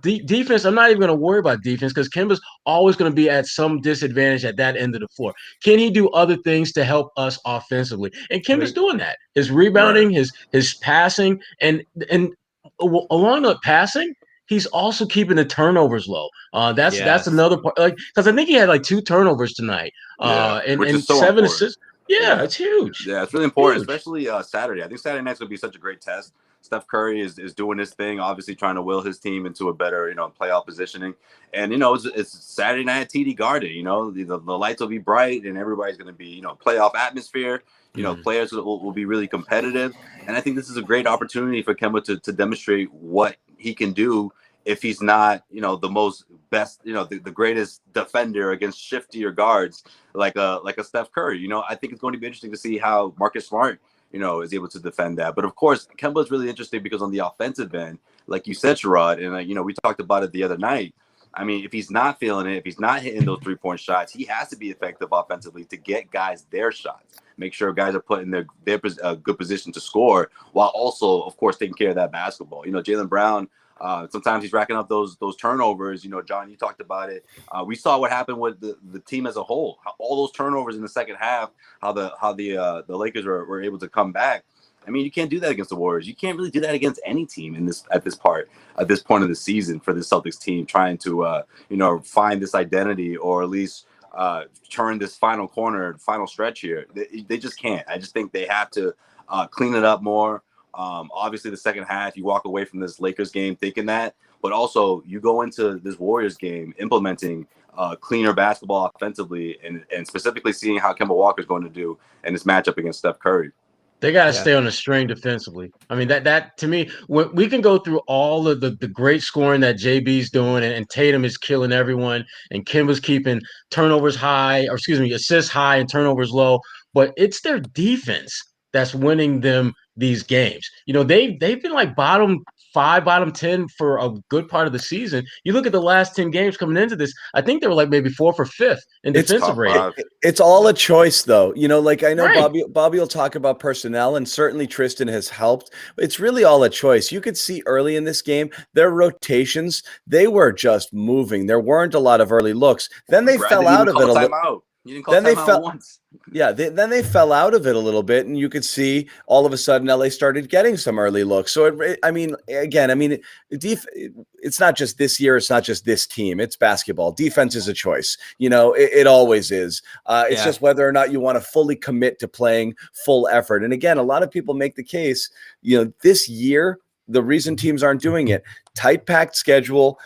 Defense, I'm not even going to worry about defense because Kemba's always going to be at some disadvantage at that end of the floor. Can he do other things to help us offensively? And Kemba's doing that. His rebounding, his passing, and along the passing, he's also keeping the turnovers low. That's another part. Like, because I think he had like 2 turnovers tonight, and 7 assists. Yeah, it's huge. Yeah, it's really important, especially Saturday. I think Saturday night's going to be such a great test. Steph Curry is doing his thing, obviously trying to will his team into a better, playoff positioning. And, it's Saturday night at TD Garden. The lights will be bright and everybody's going to be, playoff atmosphere. Players will be really competitive. And I think this is a great opportunity for Kemba to demonstrate what he can do if he's not, the most best, the greatest defender against shiftier guards like a Steph Curry. I think it's going to be interesting to see how Marcus Smart, is able to defend that. But of course, Kemba is really interesting because on the offensive end, like you said, Sherrod, and we talked about it the other night. I mean, if he's not feeling it, if he's not hitting those 3-point shots, he has to be effective offensively to get guys their shots. Make sure guys are put in their good position to score while also, of course, taking care of that basketball. Jaylen Brown, sometimes he's racking up those turnovers. John, you talked about it. We saw what happened with the team as a whole. How all those turnovers in the second half, how the Lakers were able to come back. I mean, you can't do that against the Warriors. You can't really do that against any team at this point of the season for the Celtics team trying to find this identity or at least turn this final stretch here. They just can't. I just think they have to clean it up more. Obviously, the second half, you walk away from this Lakers game thinking that, but also you go into this Warriors game implementing cleaner basketball offensively and specifically seeing how Kemba Walker is going to do in this matchup against Steph Curry. They got to stay on the string defensively. I mean, that to me, we can go through all of the great scoring that JB's doing and Tatum is killing everyone and Kemba's keeping turnovers high, assists high and turnovers low, but it's their defense that's winning them these games. You know, they've been like bottom 5, bottom 10 for a good part of the season. You look at the last 10 games coming into this, I think they were like maybe 4th or 5th in defensive rating. It's all a choice, though. You know, like I know Bobby will talk about personnel, and certainly Tristan has helped. It's really all a choice. You could see early in this game, their rotations, they were just moving. There weren't a lot of early looks. Then they fell out of it a little. You didn't call timeout once. Yeah, then they fell out of it a little bit, and you could see all of a sudden LA started getting some early looks. So, it's not just this year. It's not just this team. It's basketball. Defense is a choice. You know, it always is. It's just whether or not you want to fully commit to playing full effort. And again, a lot of people make the case, you know, this year, the reason teams aren't doing it, tight packed schedule,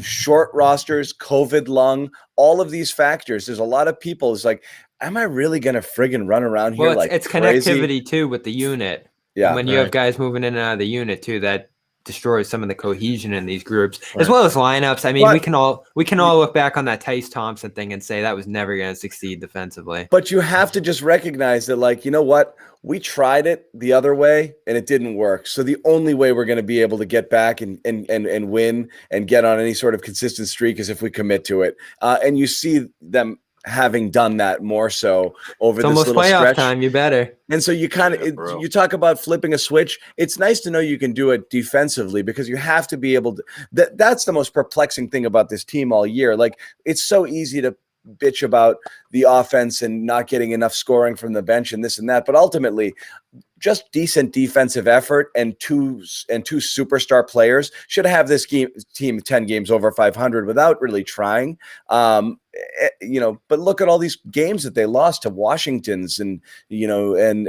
short rosters, COVID lung, all of these factors. There's a lot of people. It's like, am I really going to friggin' run around here like it's crazy? Connectivity too with the unit. Yeah. And when you have guys moving in and out of the unit too, that destroys some of the cohesion in these groups, as well as lineups. I mean, we can all look back on that Tristan Thompson thing and say that was never going to succeed defensively. But you have to just recognize that, like, you know what? We tried it the other way and it didn't work. So the only way we're going to be able to get back and win and get on any sort of consistent streak is if we commit to it. And you see them having done that more so over this little stretch. Time, you better. And so you kind of you talk about flipping a switch. It's nice to know you can do it defensively because you have to be able to. That's the most perplexing thing about this team all year. Like, it's so easy to bitch about the offense and not getting enough scoring from the bench and this and that, but ultimately just decent defensive effort and two superstar players should have this team 10 games over 500 without really trying. You know, but look at all these games that they lost to Washington's and, you know, and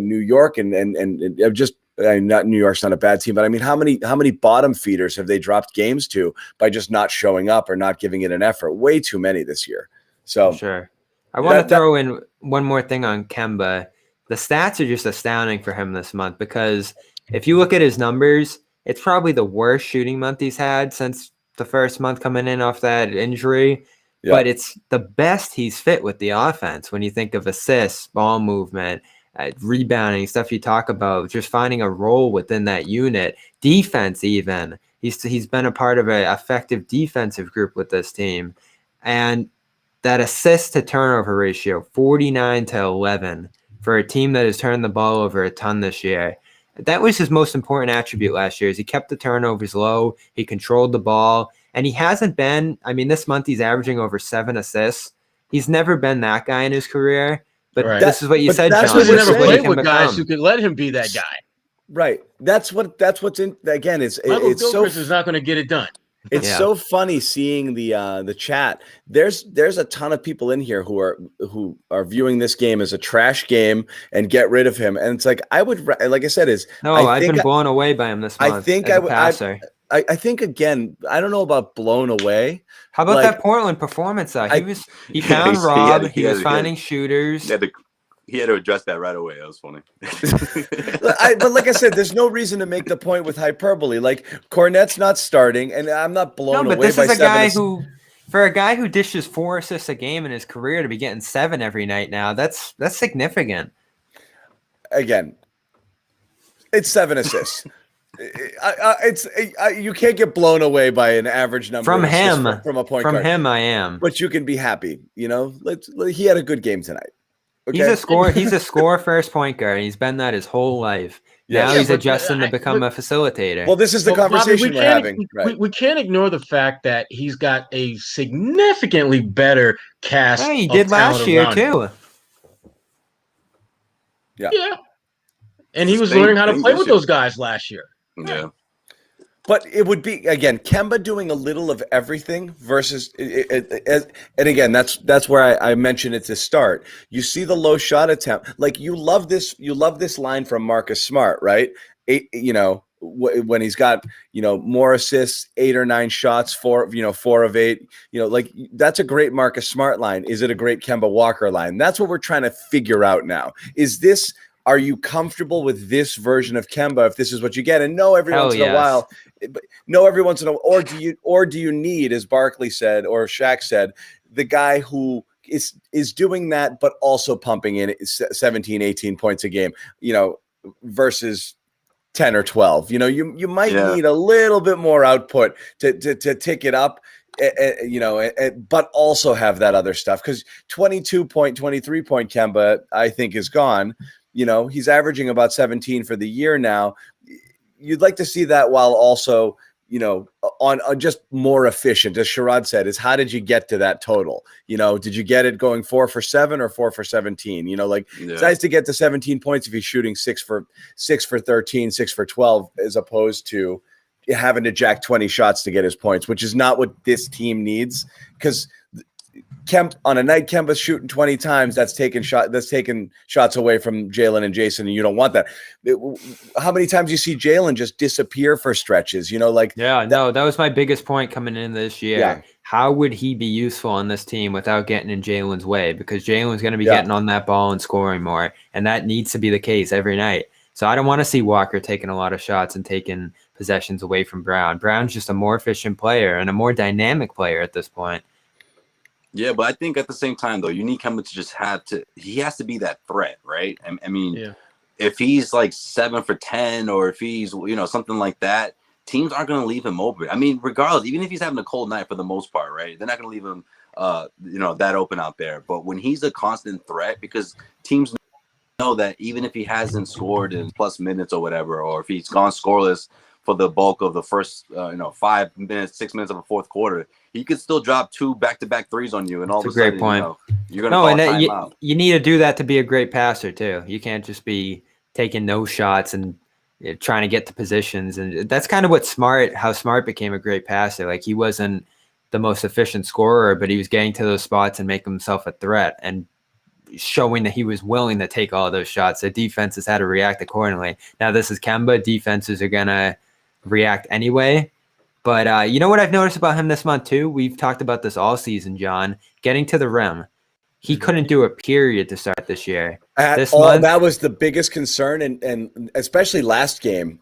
New York and just, not New York's not a bad team, but I mean, how many bottom feeders have they dropped games to by just not showing up or not giving it an effort? Way too many this year. So sure. I want to throw in one more thing on Kemba. The stats are just astounding for him this month because if you look at his numbers, it's probably the worst shooting month he's had since the first month coming in off that injury. Yeah. But it's the best he's fit with the offense when you think of assists, ball movement, rebounding, stuff you talk about, just finding a role within that unit, defense even. He's been a part of an effective defensive group with this team. And that assist to turnover ratio, 49-11, for a team that has turned the ball over a ton this year. That was his most important attribute last year, is he kept the turnovers low, he controlled the ball, and he hasn't been, I mean, this month he's averaging over 7 assists. He's never been that guy in his career. But this is what you said, John. He never played with guys who could let him be that guy. Right. That's what's in. Again, it's so. Is not going to get it done. It's so funny seeing the chat. There's a ton of people in here who are viewing this game as a trash game and get rid of him. And it's like I've been blown away by him this month. I think again, I don't know about blown away. How about that Portland performance though? He found Rob. He was finding shooters. He had to address that right away. That was funny. But like I said, there's no reason to make the point with hyperbole. Like, Kornet's not starting, and I'm not blown away by 7 this is a guy for a guy who dishes 4 assists a game in his career to be getting 7 every night now, that's significant. Again, it's 7 assists. You can't get blown away by an average number from him. From a point guard. From him, I am. But you can be happy. You know, he had a good game tonight. Okay? He's a score first point guard. He's been that his whole life. Now he's adjusting to become a facilitator. Well, this is the conversation Bobby, we're having. Right. We can't ignore the fact that he's got a significantly better cast. Yeah, he did last year too. Yeah. And he was learning how to play with those guys last year. Yeah. But it would be, again, Kemba doing a little of everything versus, and again, that's where I mentioned it to start. You see the low shot attempt. Like, you love this line from Marcus Smart, right? When he's got, more assists, 8 or 9 shots, 4 of 8, like, that's a great Marcus Smart line. Is it a great Kemba Walker line? That's what we're trying to figure out now. Are you comfortable with this version of Kemba if this is what you get? And every once in a while, or do you need, as Barkley said or Shaq said, the guy who is doing that, but also pumping in 17, 18 points a game, versus 10 or 12. You might need a little bit more output to tick it up, but also have that other stuff, because 23 point Kemba, I think, is gone. He's averaging about 17 for the year now. You'd like to see that, while also, on just more efficient, as Sherrod said, is how did you get to that total? Did you get it going 4 for 7 or 4 for 17? It's nice to get to 17 points if he's shooting 6 for 13, 6 for 12, as opposed to having to jack 20 shots to get his points, which is not what this team needs. Because on a night Kemba's shooting 20 times, that's taking shots away from Jaylen and Jayson, and you don't want that. How many times you see Jaylen just disappear for stretches? That was my biggest point coming in this year. Yeah. How would he be useful on this team without getting in Jaylen's way? Because Jaylen's going to be getting on that ball and scoring more, and that needs to be the case every night. So I don't want to see Walker taking a lot of shots and taking possessions away from Brown. Brown's just a more efficient player and a more dynamic player at this point. Yeah, but I think at the same time, though, you need Kemba to just he has to be that threat, right? I mean, if he's like 7 for 10, or if he's, something like that, teams aren't going to leave him open. I mean, regardless, even if he's having a cold night for the most part, right? They're not going to leave him, that open out there. But when he's a constant threat, because teams know that even if he hasn't scored in plus minutes or whatever, or if he's gone scoreless for the bulk of the first, 5 minutes, 6 minutes of a fourth quarter, he could still drop 2 back-to-back threes on you, and all of a sudden, you're going to call timeout. You need to do that to be a great passer too. You can't just be taking no shots and trying to get to positions, and that's kind of how Smart became a great passer. Like, he wasn't the most efficient scorer, but he was getting to those spots and making himself a threat and showing that he was willing to take all of those shots. The defenses had to react accordingly. Now this is Kemba. Defenses are gonna react anyway. But you know what I've noticed about him this month too? We've talked about this all season, John. Getting to the rim. He couldn't do a period to start this year. That was the biggest concern, and especially last game.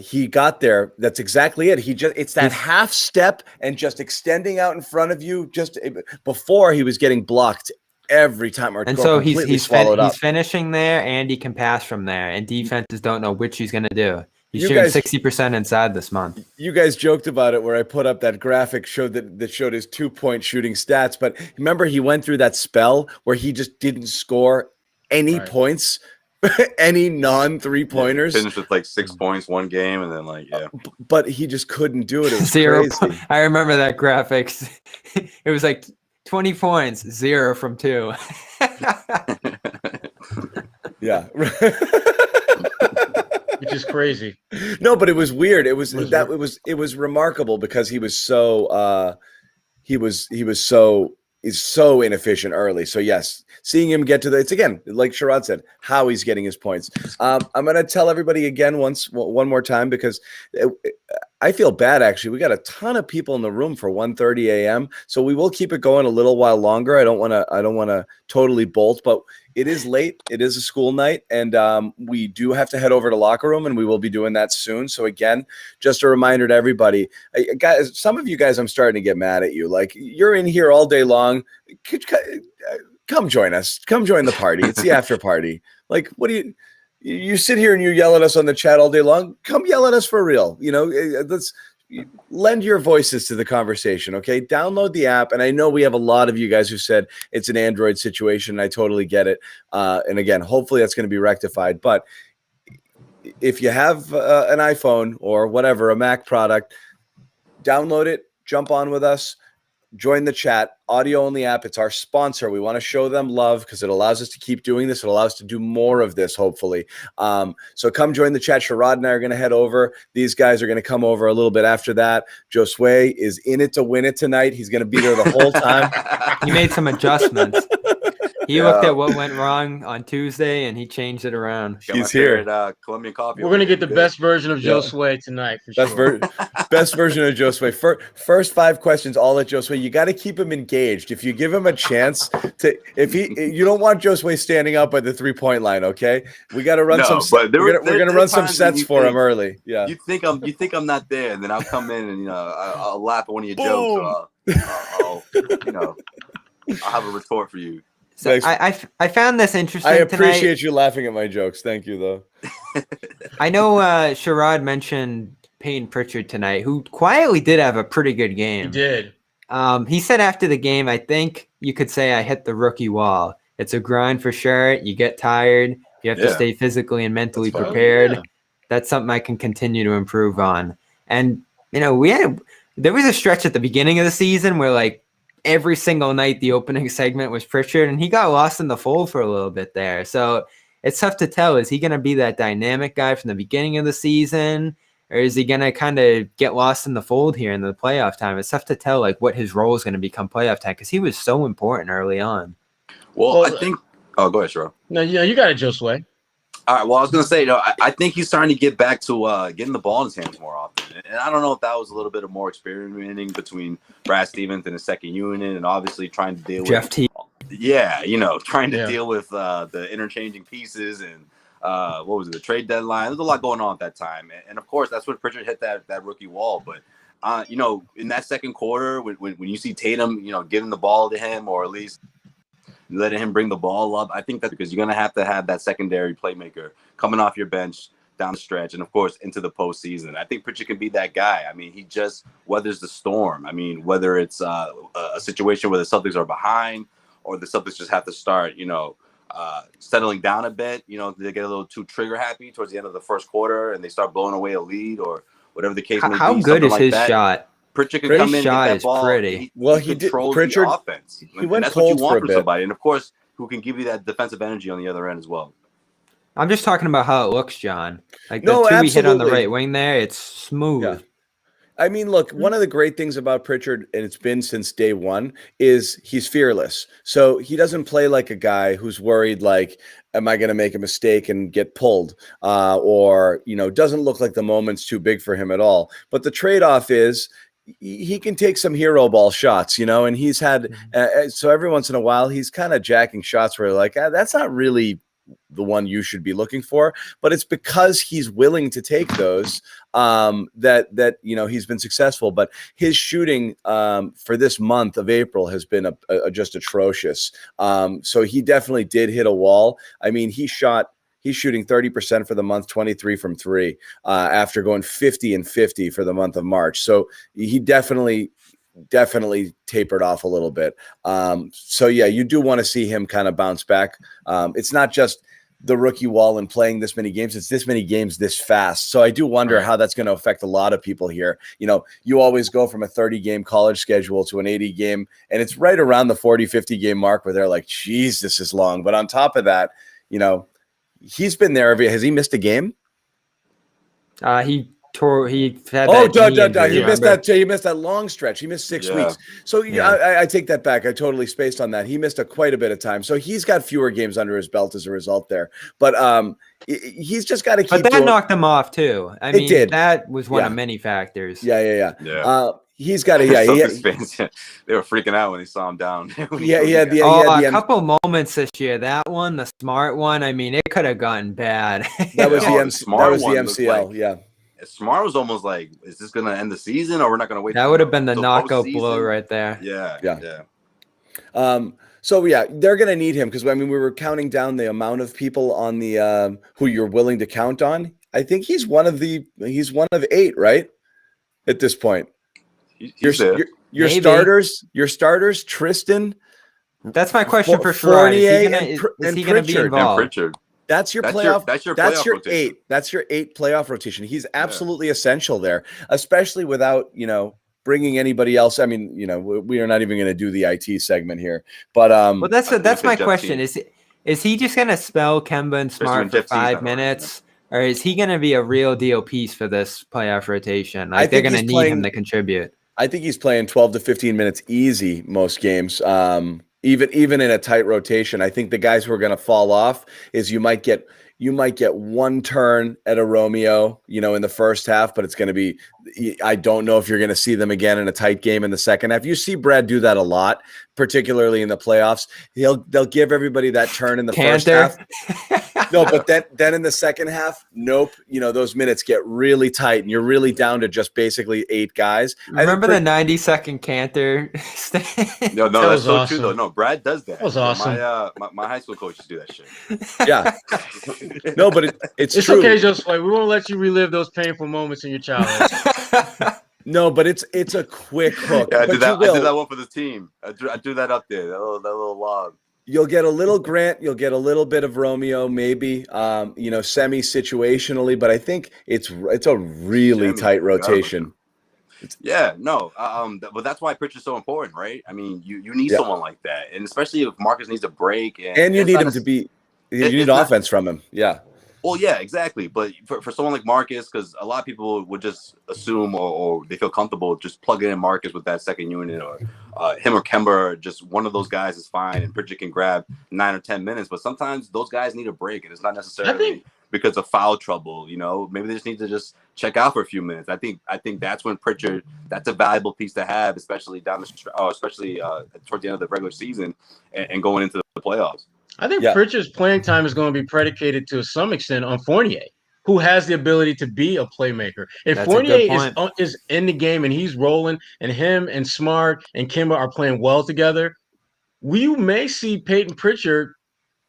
He got there. That's exactly it. It's that half step and just extending out in front of you. Just before, he was getting blocked every time. And so he's finishing there, and he can pass from there. And defenses don't know which he's going to do. He's shooting 60% inside this month. You guys joked about it where I put up that graphic that showed his 2-point shooting stats. But remember, he went through that spell where he just didn't score any points, any non-3-pointers. Finished with like 6 points one game, and then but he just couldn't do it. It was 0. Crazy. I remember that graphics. It was like 20 points, 0 from 2. Yeah. Which is crazy. No, but it was weird. It was remarkable because he was so so inefficient early. So yes, seeing him get to it's again, like Sherrod said, how he's getting his points. I'm going to tell everybody again one more time, because I feel bad. Actually, we got a ton of people in the room for 1:30 a.m. So we will keep it going a little while longer. I don't want to totally bolt, but it is late. It is a school night, and we do have to head over to locker room, and we will be doing that soon. So again, just a reminder to everybody, guys. Some of you guys, I'm starting to get mad at you. Like, you're in here all day long. Come join us. Come join the party. It's the after party. Like, what do you sit here and you yell at us on the chat all day long? Come yell at us for real. Let's lend your voices to the conversation. Okay. Download the app. And I know we have a lot of you guys who said it's an Android situation. I totally get it. And again, hopefully that's going to be rectified. But if you have an iPhone or whatever, a Mac product, download it, jump on with us. Join the chat, audio only app. It's our sponsor. We want to show them love because it allows us to keep doing this. It allows us to do more of this, hopefully. So come join the chat. Sherrod and I are going to head over. These guys are going to come over a little bit after that. Josue is in it to win it tonight. He's going to be there the whole time. He made some adjustments. He looked at what went wrong on Tuesday, and he changed it around. He's here. Colombian coffee. We're going to get the best version of Josue tonight. For sure. Best version of Josue. First 5 questions, all at Josue. You got to keep him engaged. If you give him a chance you don't want Josue standing up at the 3-point line. Okay, we got to run we're going to run some sets for him early. Yeah. You think I'm not there, and then I'll come in and I'll laugh at one of your jokes. Or I'll I'll have a retort for you. So I found this interesting. I appreciate tonight. you laughing at my jokes. Thank you, though. I know Sherrod mentioned Payton Pritchard tonight, who quietly did have a pretty good game. He did. He said after the game, I think you could say I hit the rookie wall. It's a grind for sure. You get tired. You have to stay physically and mentally prepared. Yeah. That's something I can continue to improve on. And, there was a stretch at the beginning of the season where, like, every single night the opening segment was Pritchard, and he got lost in the fold for a little bit there. So it's tough to tell. Is he going to be that dynamic guy from the beginning of the season, or is he going to kind of get lost in the fold here in the playoff time? It's tough to tell, like, what his role is going to become playoff time, because he was so important early on. Well, I think – oh, go ahead, Sherrod. No, you got it, Josue. All right. Well, I was going to say, I think he's starting to get back to getting the ball in his hands more often. And I don't know if that was a little bit of more experimenting between Brad Stevens and his second unit, and obviously trying to deal with Jeff T. Yeah, trying to deal with the interchanging pieces and what was it, the trade deadline. There's a lot going on at that time. And of course, that's when Pritchard hit that rookie wall. But, in that second quarter, when you see Tatum, giving the ball to him, or at least letting him bring the ball up, I think that's because you're going to have that secondary playmaker coming off your bench down the stretch, and of course into the postseason. I think Pritchard can be that guy. I mean, he just weathers the storm. I mean, whether it's a situation where the Celtics are behind, or the Celtics just have to start, settling down a bit. They get a little too trigger happy towards the end of the first quarter, and they start blowing away a lead, or whatever the case may be. How good is his shot? Pritchard can come in and get that ball. Pretty. He controls the offense. He went cold for a bit. Somebody. And of course, who can give you that defensive energy on the other end as well. I'm just talking about how it looks, John. Like the two absolutely. He hit on the right wing there, it's smooth. Yeah. I mean, look, one of the great things about Pritchard, and it's been since day one, is he's fearless. So he doesn't play like a guy who's worried, like, am I going to make a mistake and get pulled? Or, doesn't look like the moment's too big for him at all. But the trade-off is he can take some hero ball shots, and he's had so every once in a while he's kind of jacking shots where like, that's not really the one you should be looking for, but it's because he's willing to take those that he's been successful. But his shooting for this month of April has been just atrocious. So he definitely did hit a wall. I mean, he's shooting 30% for the month, 23 from three, after going 50 and 50 for the month of March. So he definitely tapered off a little bit. So yeah, you do want to see him kind of bounce back. It's not just the rookie wall and playing this many games. It's this many games this fast. So I do wonder how that's going to affect a lot of people here. You always go from a 30-game college schedule to an 80-game, and it's right around the 40, 50-game mark where they're like, geez, this is long. But on top of that, he's been there. Has he missed a game? He had he missed that long stretch. He missed 6 weeks. So I take that back. I totally spaced on that. He missed quite a bit of time. So he's got fewer games under his belt as a result there. But he's just got to keep. But that knocked him off too. I mean, that was one of many factors. Yeah. He's got to. Fans, they were freaking out when they saw him down. A couple moments this year. That one, the smart one. I mean, it could have gotten bad. That was the MCL. Smart was almost like, is this going to end the season, or we're not going to wait? That would have been the knockout blow right there. Yeah. So yeah, they're going to need him because we were counting down the amount of people on the who you're willing to count on. I think he's one of 8, right? At this point, your starters, Tristan. That's my question for Sherrod. Is he going to be involved? And Pritchard. That's your 8. That's your 8 playoff rotation. He's absolutely essential there, especially without, bringing anybody else. I mean, we are not even going to do the IT segment here, but well, that's my question. Is he just going to spell Kemba and Smart for 5 minutes, or is he going to be a real deal piece for this playoff rotation? Like they're going to need him to contribute. I think he's playing 12 to 15 minutes easy most games. Even in a tight rotation, I think the guys who are going to fall off is you might get one turn at a Romeo, in the first half, but it's going to be, I don't know if you're going to see them again in a tight game in the second half. You see Brad do that a lot, particularly in the playoffs. They'll give everybody that turn in the first half. No, but then in the second half, nope. Those minutes get really tight, and you're really down to just basically 8 guys. Remember the 90-second canter? No, that's so awesome. True though. No, Brad does that. That was awesome. My high school coaches do that shit. Yeah. No, but it's true. Okay, just like we won't let you relive those painful moments in your childhood. No, but it's a quick hook. Yeah, I did that one for the team. I do that up there. That little lob. You'll get a little Grant. You'll get a little bit of Romeo, maybe. Semi-situationally, but I think it's a really tight rotation. But that's why Pritchard's so important, right? I mean, you need someone like that, and especially if Marcus needs a break, and you need him to be. You need offense from him. Yeah. Well, yeah, exactly. But for someone like Marcus, because a lot of people would just assume or they feel comfortable just plugging in Marcus with that second unit, or him or Kemba, just one of those guys is fine, and Pritchard can grab 9 or 10 minutes. But sometimes those guys need a break, and it's not necessarily because of foul trouble. Maybe they just need to just check out for a few minutes. I think that's when Pritchard, that's a valuable piece to have, especially towards the end of the regular season and going into the playoffs. I think Pritchard's playing time is going to be predicated to some extent on Fournier, who has the ability to be a playmaker. If Fournier is in the game and he's rolling, and him and Smart and Kemba are playing well together, we may see Payton Pritchard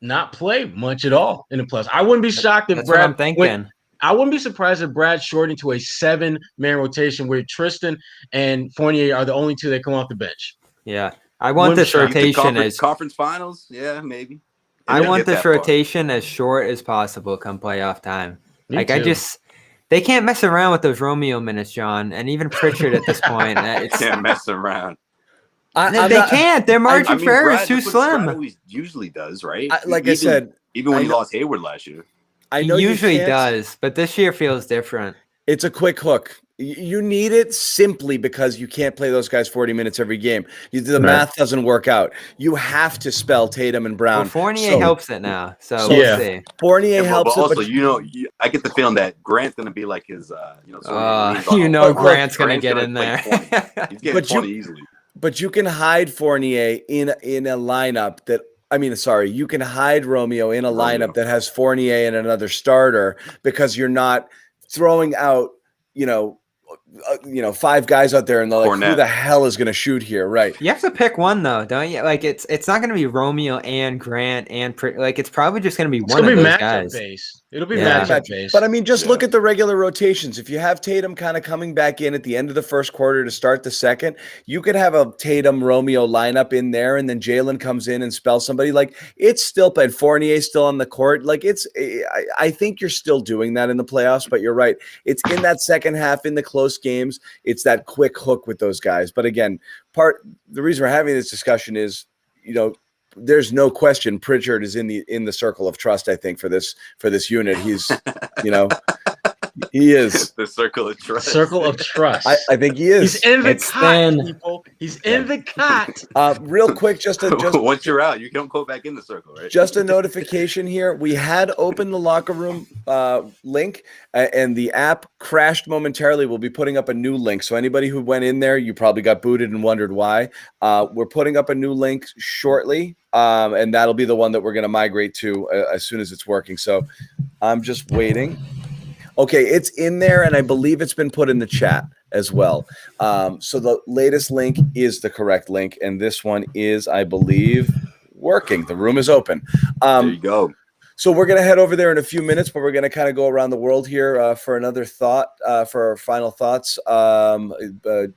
not play much at all in the playoffs. I wouldn't be shocked if Brad. I'm thinking. I wouldn't be surprised if Brad shortened to a 7-man rotation where Tristan and Fournier are the only 2 that come off the bench. Yeah, I want this rotation as conference finals. Yeah, maybe. I want this rotation as short as possible come playoff time. Me too. They can't mess around with those Romeo minutes, John, and even Pritchard at this point. Can't mess around. They can't. Their margin for error is too slim. Brad usually does, right? Even when he lost Hayward last year. I know he usually does, but this year feels different. It's a quick hook. You need it simply because you can't play those guys 40 minutes every game. The math doesn't work out. You have to spell Tatum and Brown. Well, Fournier helps it now. So we'll see. Fournier helps but also, it. I get the feeling that Grant's going to be like his, Grant's going to get in there. He's getting 20 easily. But you can hide Fournier in a lineup that you can hide Romeo in a lineup that has Fournier and another starter because you're not throwing out, 5 guys out there and they're like, Kornet. who the hell is going to shoot here? Right. You have to pick one though, don't you? Like it's not going to be Romeo and Grant and it's probably just going to be one of those guys. Based. It'll be matchup based. But just look at the regular rotations. If you have Tatum kind of coming back in at the end of the first quarter to start the second, you could have a Tatum Romeo lineup in there, and then Jaylen comes in and spells somebody. Like it's still playing. Fournier's still on the court. Like I think you're still doing that in the playoffs. But you're right. It's in that second half in the close games. It's that quick hook with those guys. But again, the reason we're having this discussion is, there's no question Pritchard is in the circle of trust. I think for this unit, he's, he is the circle of trust. Circle of trust. I think he is. He's in the cot, people. He's in the cot. Real quick, just once you're out, you don't go back in the circle, right? Just a notification here. We had opened the locker room link, and the app crashed momentarily. We'll be putting up a new link. So anybody who went in there, you probably got booted and wondered why. We're putting up a new link shortly. And that'll be the one that we're going to migrate to as soon as it's working. So I'm just waiting. Okay, it's in there, and I believe it's been put in the chat as well. So the latest link is the correct link, and this one is, I believe, working. The room is open. There you go. So we're going to head over there in a few minutes, but we're going to kind of go around the world here for another thought, for our final thoughts. Sherrod,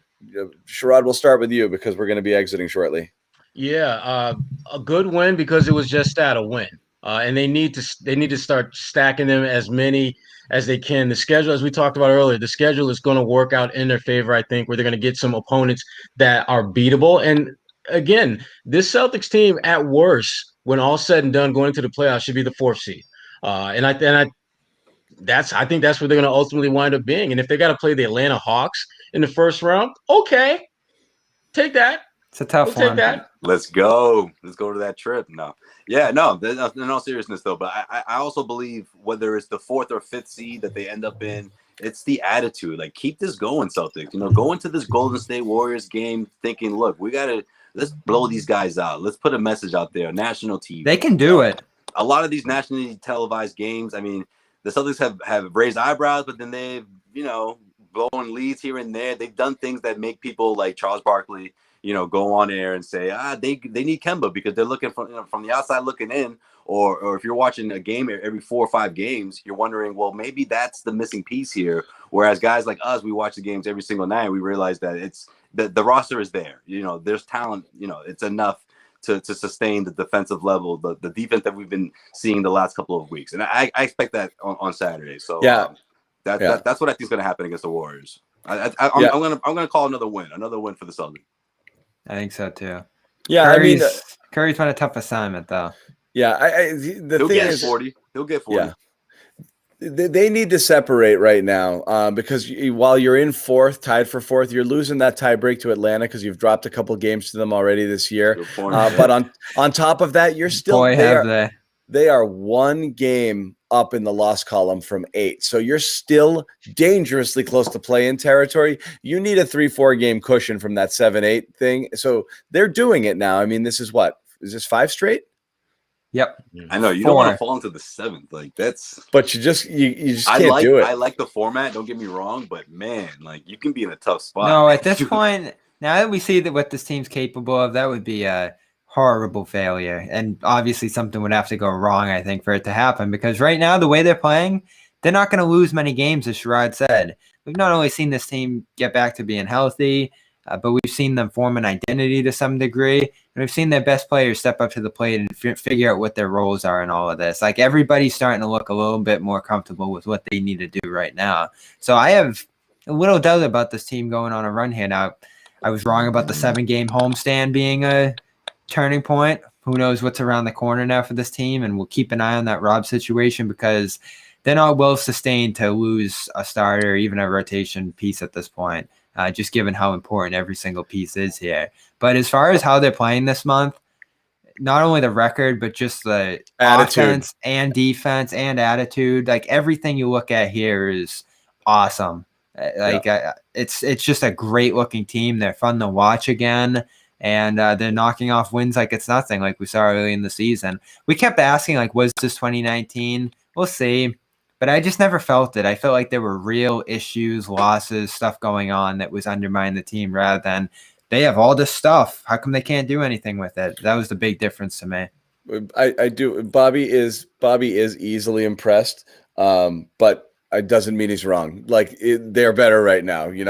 we'll start with you because we're going to be exiting shortly. Yeah, a good win because it was just that, a win. And they need to start stacking them as many as they can. The schedule, as we talked about earlier, the schedule is going to work out in their favor, I think, where they're going to get some opponents that are beatable. And again, this Celtics team, at worst, when all said and done, going into the playoffs, should be the 4th seed. I think that's where they're going to ultimately wind up being. And if they got to play the Atlanta Hawks in the first round, okay, take that. It's a tough one. Take that. Let's go. Let's go to that trip. No. Yeah, no, in all seriousness, though. But I also believe whether it's the 4th or 5th seed that they end up in, it's the attitude. Like, keep this going, Celtics. Go into this Golden State Warriors game thinking, look, let's blow these guys out. Let's put a message out there, national TV. They can do it. a lot of these nationally televised games, I mean, the Celtics have raised eyebrows, but then they've, blowing leads here and there. They've done things that make people like Charles Barkley, go on air and say, they need Kemba because they're looking from the outside looking in, or if you're watching a game every 4 or 5 games, you're wondering, well, maybe that's the missing piece here. Whereas guys like us, we watch the games every single night. We realize that it's the roster is there. There's talent. It's enough to sustain the defensive level, the defense that we've been seeing the last couple of weeks, and I expect that on Saturday. So that's what I think is going to happen against the Warriors. I'm gonna call another win for the Celtics. I think so too. Yeah, Curry's been a tough assignment though. Yeah, He'll get 40. He'll get 40. Yeah. They need to separate right now because while you're in fourth, tied for fourth, you're losing that tie break to Atlanta because you've dropped a couple games to them already this year. But on top of that, you're still they are 1 game up in the loss column from 8. So you're still dangerously close to play-in territory. You need a 3-4 game cushion from that 7-8 thing. So they're doing it now. I mean, this is what? Is this 5 straight? Yep. I know you don't want to fall into the 7th. Like that's but you just can't do it. I like the format, don't get me wrong, but man, like you can be in a tough spot. No, at this point, now that we see that what this team's capable of, that would be a horrible failure. And obviously something would have to go wrong, I think, for it to happen. Because right now, the way they're playing, they're not going to lose many games, as Sherrod said. We've not only seen this team get back to being healthy, but we've seen them form an identity to some degree. And we've seen their best players step up to the plate and figure out what their roles are in all of this. Like everybody's starting to look a little bit more comfortable with what they need to do right now. So I have a little doubt about this team going on a run here. Now, I was wrong about the 7-game homestand being a turning point. Who knows what's around the corner now for this team, and we'll keep an eye on that Rob situation because they're not well sustained to lose a starter or even a rotation piece at this point, just given how important every single piece is here. But as far as how they're playing this month, not only the record, but just the offense and defense and attitude, like everything you look at here is awesome. It's just a great looking team. They're fun to watch again. And they're knocking off wins like it's nothing, like we saw early in the season. We kept asking, like, was this 2019? We'll see. But I just never felt it. I felt like there were real issues, losses, stuff going on that was undermining the team rather than they have all this stuff. How come they can't do anything with it? That was the big difference to me. I do. Bobby is easily impressed, but it doesn't mean he's wrong. Like they're better right now, you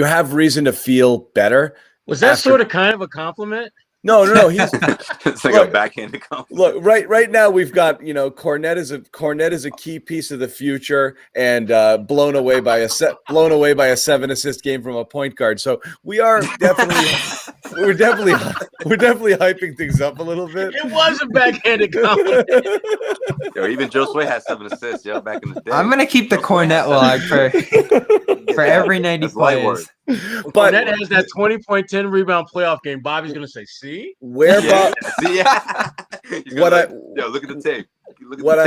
have reason to feel better. Was that sort of kind of a compliment? No. He's it's like a backhanded compliment. Look, right now we've got Kornet is a key piece of the future and blown away by a 7-assist game from a point guard. So we are we're definitely hyping things up a little bit. It was a backhanded compliment. Even Joe Sway had 7 assists, back in the day. I'm gonna keep the Kornet log for every 90 plays. But Kornet has that 20-point, 10 rebound playoff game. Bobby's gonna say, "See where Bob." Look at the tape. What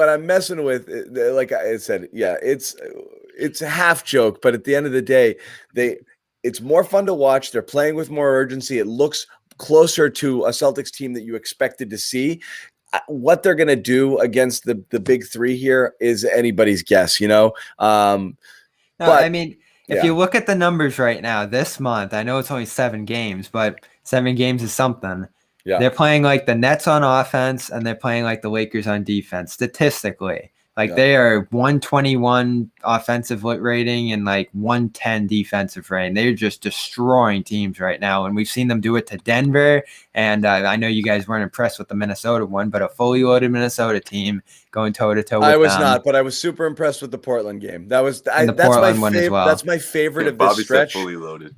I'm messing with, like I said, it's a half joke, but at the end of the day, it's more fun to watch. They're playing with more urgency. It looks closer to a Celtics team that you expected to see. What they're going to do against the big 3 here is anybody's guess, If you look at the numbers right now, this month, I know it's only 7 games, but 7 games is something. Yeah. They're playing like the Nets on offense, and they're playing like the Lakers on defense, statistically. They are 121 offensive rating and like 110 defensive rating. They're just destroying teams right now. And we've seen them do it to Denver. And I know you guys weren't impressed with the Minnesota one, but a fully loaded Minnesota team going toe-to-toe with I was them. Not, but I was super impressed with the Portland game. That's Portland one as well. That's my favorite of this stretch. Said fully loaded.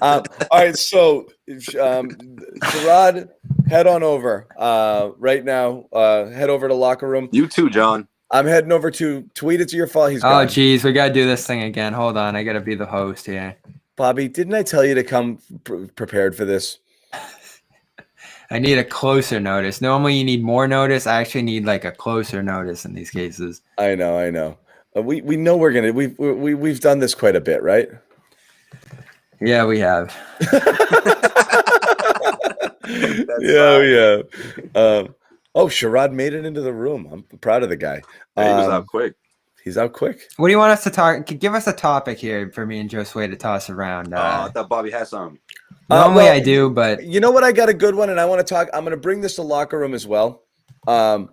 All right, so Sherrod, head on over right now. Head over to locker room. You too, John. I'm heading over to tweet it to your phone. He's gone. Oh, geez, we gotta do this thing again. Hold on, I gotta be the host here. Bobby, didn't I tell you to come prepared for this? I need a closer notice. Normally, you need more notice. I actually need like a closer notice in these cases. I know. We know we're gonna. We've done this quite a bit, right? Yeah, we have. Yeah. Sherrod made it into the room. I'm proud of the guy. He was out quick. He's out quick. What do you want us to talk? Give us a topic here for me and Josue to toss around. I thought Bobby had some. Normally I do, but you know what? I got a good one, and I want to talk. I'm going to bring this to locker room as well. I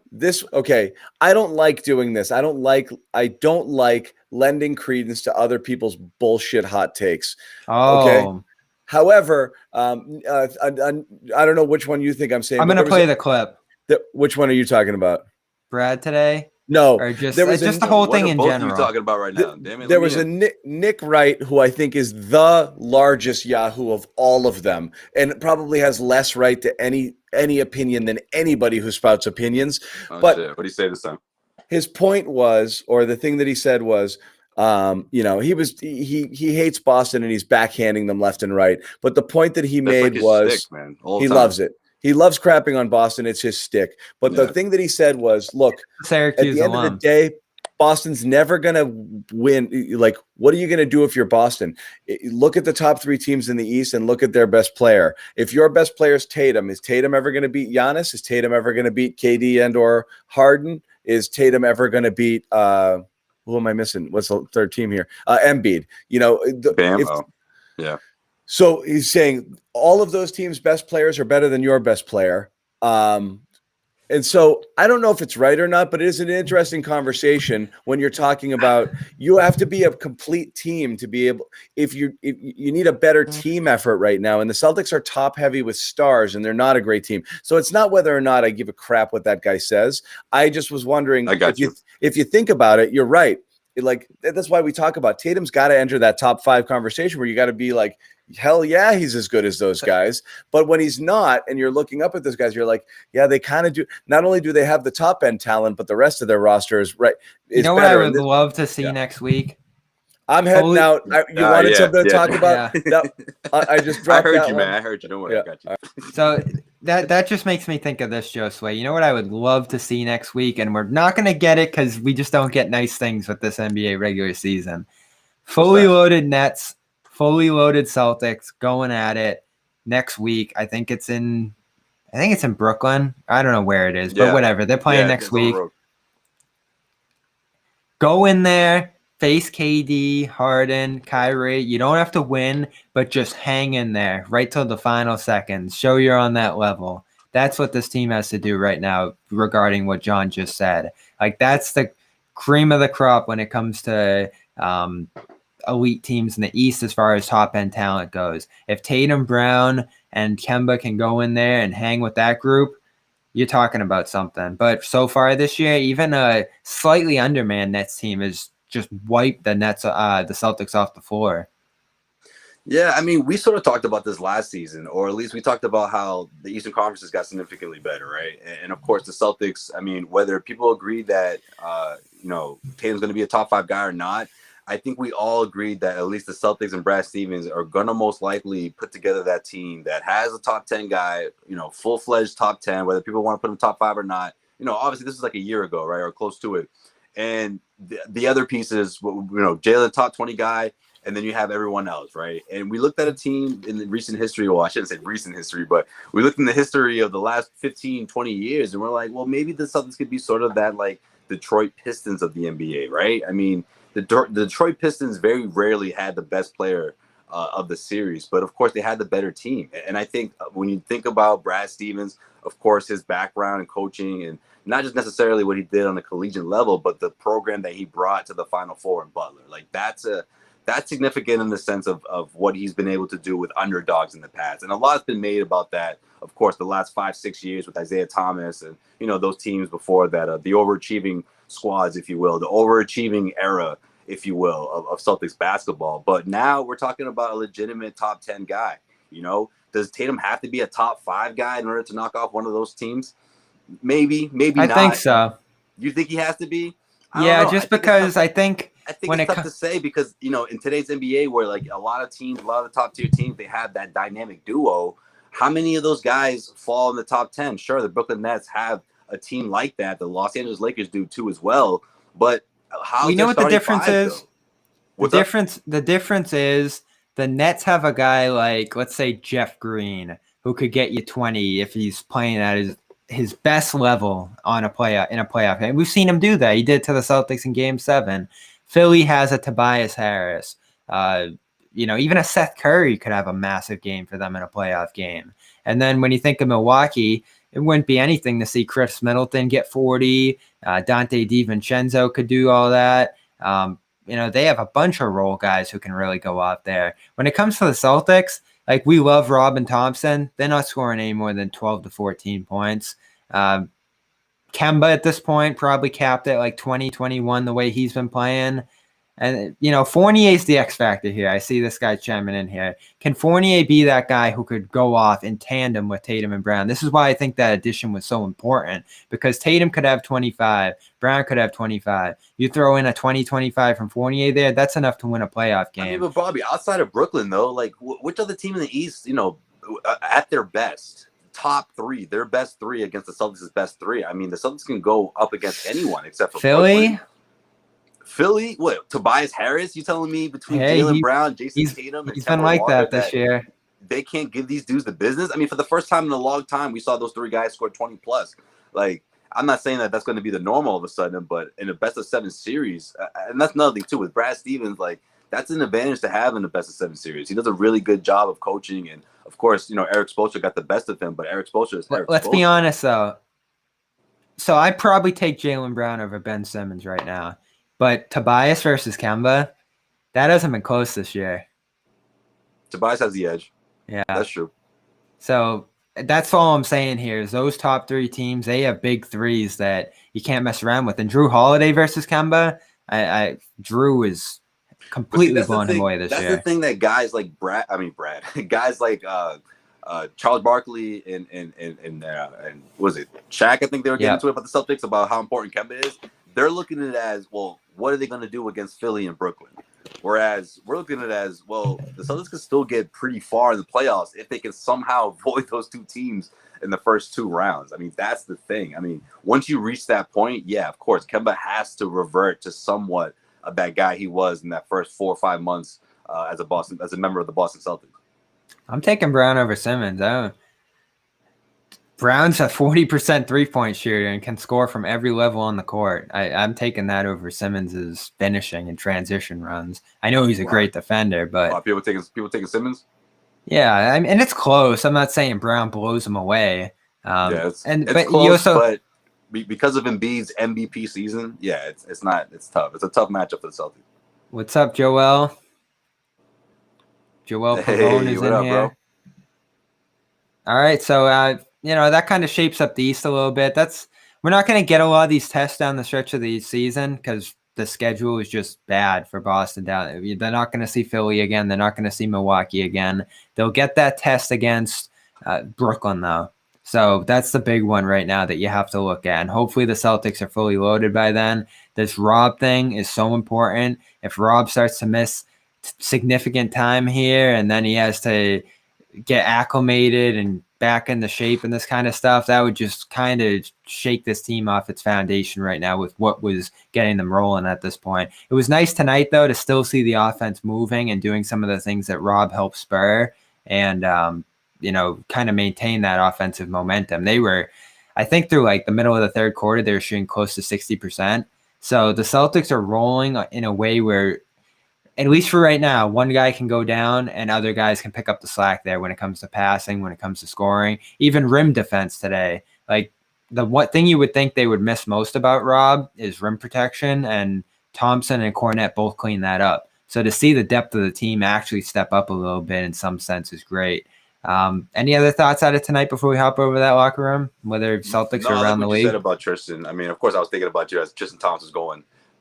don't like doing this. I don't like lending credence to other people's bullshit hot takes. Okay. However, I don't know which one you think I'm saying. I'm going to play the clip. Which one are you talking about? Brad today? No, or just the whole thing in general. What are you talking about right now? Damn it, there was a Nick Wright, who I think is the largest Yahoo of all of them, and probably has less right to any opinion than anybody who spouts opinions. But what did he say this time? His point was, or the thing that he said was, he hates Boston and he's backhanding them left and right. But the point that he made was, stick, man, he loves it. He loves crapping on Boston. It's his stick. But the thing that he said was, look, Syracuse at the end of the day, Boston's never going to win. Like, what are you going to do if you're Boston? Look at the top 3 teams in the East and look at their best player. If your best player is Tatum ever going to beat Giannis? Is Tatum ever going to beat KD and or Harden? Is Tatum ever going to beat who am I missing? What's the third team here? Embiid. Yeah. So he's saying all of those teams' best players are better than your best player. And so I don't know if it's right or not, but it is an interesting conversation when you're talking about you have to be a complete team to be able – if you need a better team effort right now. And the Celtics are top heavy with stars, and they're not a great team. So it's not whether or not I give a crap what that guy says. I just was wondering if you think about it, you're right. That's why we talk about Tatum's got to enter that top 5 conversation where you got to be like, hell yeah, he's as good as those guys. But when he's not, and you're looking up at those guys, you're like, yeah, they kind of do. Not only do they have the top end talent, but the rest of their roster is right. You know what I would love to see next week? I'm heading out. You wanted something to talk about? Yeah. I just dropped. I heard you, man. I heard you. Don't worry, I got you. So that just makes me think of this, Josue. You know what I would love to see next week, and we're not going to get it because we just don't get nice things with this NBA regular season. Fully loaded Nets, fully loaded Celtics going at it next week. I think it's in Brooklyn. I don't know where it is, but whatever. They're playing next week. Go in there. Face KD, Harden, Kyrie. You don't have to win, but just hang in there right till the final seconds. Show you're on that level. That's what this team has to do right now regarding what John just said. Like, that's the cream of the crop when it comes to elite teams in the East as far as top-end talent goes. If Tatum, Brown, and Kemba can go in there and hang with that group, you're talking about something. But so far this year, even a slightly undermanned Nets team is just wipe the Celtics off the floor. Yeah, I mean, we sort of talked about this last season, or at least we talked about how the Eastern Conference has got significantly better, right? And of course, the Celtics, I mean, whether people agree that, Tatum's going to be a top 5 guy or not, I think we all agreed that at least the Celtics and Brad Stevens are going to most likely put together that team that has a top 10 guy, full-fledged top 10, whether people want to put him top 5 or not. Obviously, this is like a year ago, right, or close to it. And the other pieces, Jaylen, top 20 guy, and then you have everyone else, right? And we looked at a team in the recent history. Well, I shouldn't say recent history, but we looked in the history of the last 15, 20 years, and we're like, well, maybe the Celtics could be sort of that, like, Detroit Pistons of the NBA, right? I mean, the Detroit Pistons very rarely had the best player of the series, but, of course, they had the better team. And I think when you think about Brad Stevens, of course, his background in coaching and not just necessarily what he did on the collegiate level, but the program that he brought to the Final Four in Butler. Like, that's significant in the sense of what he's been able to do with underdogs in the past. And a lot's been made about that, of course, the last 5-6 years with Isaiah Thomas and, those teams before that, the overachieving squads, if you will, the overachieving era, if you will, of Celtics basketball. But now we're talking about a legitimate top 10 guy. Does Tatum have to be a top 5 guy in order to knock off one of those teams? Maybe not. I think so. You think he has to be? Yeah, just because I think it's tough to say because, in today's NBA where like a lot of the top tier teams, they have that dynamic duo. How many of those guys fall in the top 10? Sure, the Brooklyn Nets have a team like that. The Los Angeles Lakers do too as well. But how we know what the difference is? The difference is the Nets have a guy like, let's say, Jeff Green, who could get you 20 if he's playing at his best level in a playoff game. We've seen him do that. He did to the Celtics in Game 7. Philly has a Tobias Harris. Even a Seth Curry could have a massive game for them in a playoff game. And then when you think of Milwaukee, it wouldn't be anything to see Chris Middleton get 40. Dante DiVincenzo could do all that. They have a bunch of role guys who can really go out there. When it comes to the Celtics, like, we love Rob and Thompson. They're not scoring any more than 12 to 14 points. Kemba at this point probably capped at like 20, 21 the way he's been playing. And, Fournier's the X factor here. I see this guy chiming in here. Can Fournier be that guy who could go off in tandem with Tatum and Brown? This is why I think that addition was so important, because Tatum could have 25, Brown could have 25. You throw in a 20-25 from Fournier there, that's enough to win a playoff game. I mean, but Bobby, outside of Brooklyn, though, like, which other team in the East, at their best, top three, their best three against the Celtics' best three? I mean, the Celtics can go up against anyone except for Philly. Brooklyn. Philly? What? Tobias Harris? You telling me between Jaylen Brown, Jayson Tatum, and he's been like that this year. They can't give these dudes the business? I mean, for the first time in a long time, we saw those three guys score 20 plus. Like, I'm not saying that that's going to be the normal all of a sudden, but in a best of 7 series, and that's another thing too with Brad Stevens. Like, that's an advantage to have in the best of 7 series. He does a really good job of coaching, and of course, Eric Spoelstra got the best of him, but Eric Spoelstra is Eric Let's Spoelstra. be honest though. So I'd probably take Jaylen Brown over Ben Simmons right now. But Tobias versus Kemba, that hasn't been close this year. Tobias has the edge. Yeah. That's true. So that's all I'm saying here is those top 3 teams, they have big threes that you can't mess around with. And Drew Holiday versus Kemba, Drew is completely blowing him away this year. That's the thing that guys like guys like Charles Barkley and was it Shaq? I think they were getting into it about the Celtics about how important Kemba is. They're looking at it as, well, what are they going to do against Philly and Brooklyn? Whereas we're looking at it as, well, the Celtics can still get pretty far in the playoffs if they can somehow avoid those 2 teams in the first 2 rounds. I mean, that's the thing. I mean, once you reach that point, yeah, of course, Kemba has to revert to somewhat of that guy he was in that first 4 or 5 months as a member of the Boston Celtics. I'm taking Brown over Simmons. Brown's a 40% three-point shooter and can score from every level on the court. I'm taking that over Simmons' finishing and transition runs. I know he's a great defender, but people taking Simmons. Yeah, and it's close. I'm not saying Brown blows him away. It's close, but because of Embiid's MVP season, it's tough. It's a tough matchup for the Celtics. What's up, Joel? Joel Pavone is in here. Bro? All right, so that kind of shapes up the East a little bit. We're not going to get a lot of these tests down the stretch of the season because the schedule is just bad for Boston. They're not going to see Philly again. They're not going to see Milwaukee again. They'll get that test against Brooklyn, though. So that's the big one right now that you have to look at. And hopefully the Celtics are fully loaded by then. This Rob thing is so important. If Rob starts to miss significant time here and then he has to get acclimated and back into shape and this kind of stuff, that would just kind of shake this team off its foundation right now with what was getting them rolling at this point. It was nice tonight, though, to still see the offense moving and doing some of the things that Rob helped spur and, kind of maintain that offensive momentum. They were, I think through like the middle of the third quarter, they were shooting close to 60%. So the Celtics are rolling in a way where, at least for right now, one guy can go down and other guys can pick up the slack there when it comes to passing, when it comes to scoring, even rim defense today. Like the one thing you would think they would miss most about Rob is rim protection, and Thompson and Kornet both clean that up. So to see the depth of the team actually step up a little bit in some sense is great. Any other thoughts out of tonight before we hop over that locker room, whether Celtics are around the league? You said about Tristan. I mean, of course, I was thinking about you as Tristan Thompson's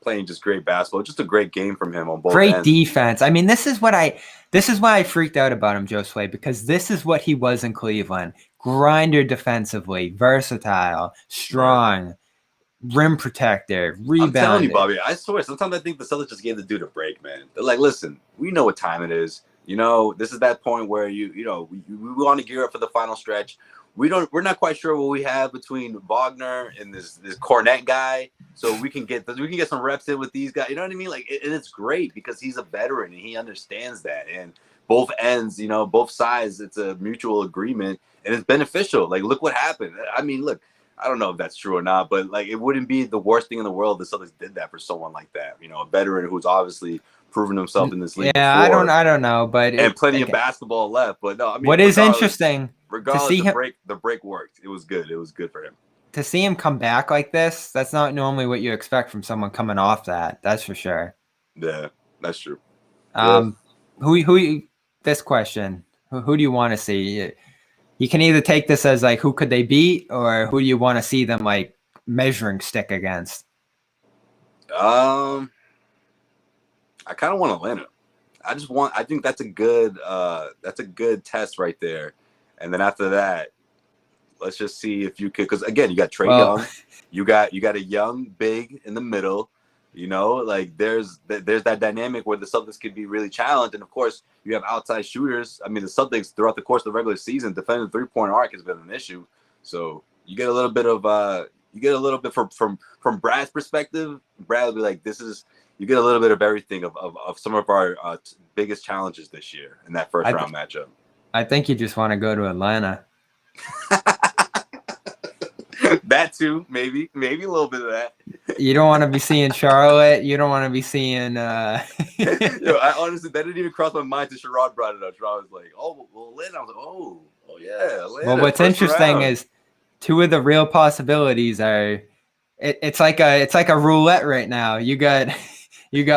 playing just great basketball. Just a great game from him on both ends. Great defense. I mean, this is why I freaked out about him, Josue, because this is what he was in Cleveland. Grinder defensively, versatile, strong, rim protector, rebounder. I'm telling you, Bobby, I swear, sometimes I think the Celtics just gave the dude a break, man. They're like, listen, we know what time it is. This is that point where we want to gear up for the final stretch. We're not quite sure what we have between Wagner and this Kornet guy, so we can get some reps in with these guys. You know what I mean? Like, and it's great because he's a veteran and he understands that. And both ends, both sides. It's a mutual agreement, and it's beneficial. Like, look what happened. I mean, look, I don't know if that's true or not, but like, it wouldn't be the worst thing in the world if the Celtics did that for someone like that. A veteran who's obviously proven himself in this league. Yeah, before, I don't know, but plenty of basketball left. But no, I mean, what is interesting regardless, to see the break worked. It was good. It was good for him. To see him come back like this, that's not normally what you expect from someone coming off that. That's for sure. Yeah, that's true. Who this question, who do you want to see? You can either take this as like, who could they beat, or who do you want to see them like measuring stick against? I kind of want Atlanta. I think that's a good test right there. And then after that, let's just see if you could, because again, you got Trae Young, you got a young big in the middle. Like there's that dynamic where the Celtics could be really challenged, and of course you have outside shooters. I mean, the Celtics throughout the course of the regular season, defending the 3-point arc has been an issue. So you get a little bit from Brad's perspective. Brad will be like, you get a little bit of everything of some of our biggest challenges this year in that first round matchup. I think you just want to go to Atlanta. That too, maybe a little bit of that. You don't want to be seeing Charlotte. You don't want to be seeing. I honestly, that didn't even cross my mind till Sherrod brought it up. Sherrod was like, "Oh, well, Atlanta." I was like, "Oh, yeah." Atlanta, well, what's interesting is two of the real possibilities are. It's like a roulette right now. You got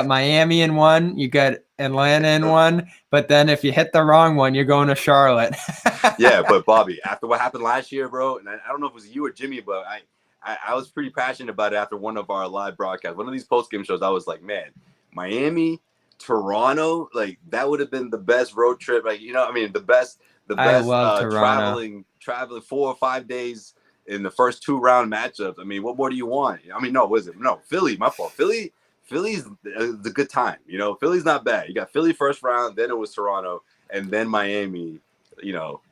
Miami in one. You got Atlanta in one. But then if you hit the wrong one, you're going to Charlotte. Yeah, but Bobby, after what happened last year, bro, and I don't know if it was you or Jimmy, but I was pretty passionate about it after one of our live broadcasts. One of these post-game shows, I was like, man, Miami, Toronto, like that would have been the best road trip. Like, the best I love Toronto. Traveling 4 or 5 days in the first 2-round matchups. I mean, what more do you want? I mean, Philly, my fault. Philly's a good time. Philly's not bad. You got Philly first round, then it was Toronto, and then Miami,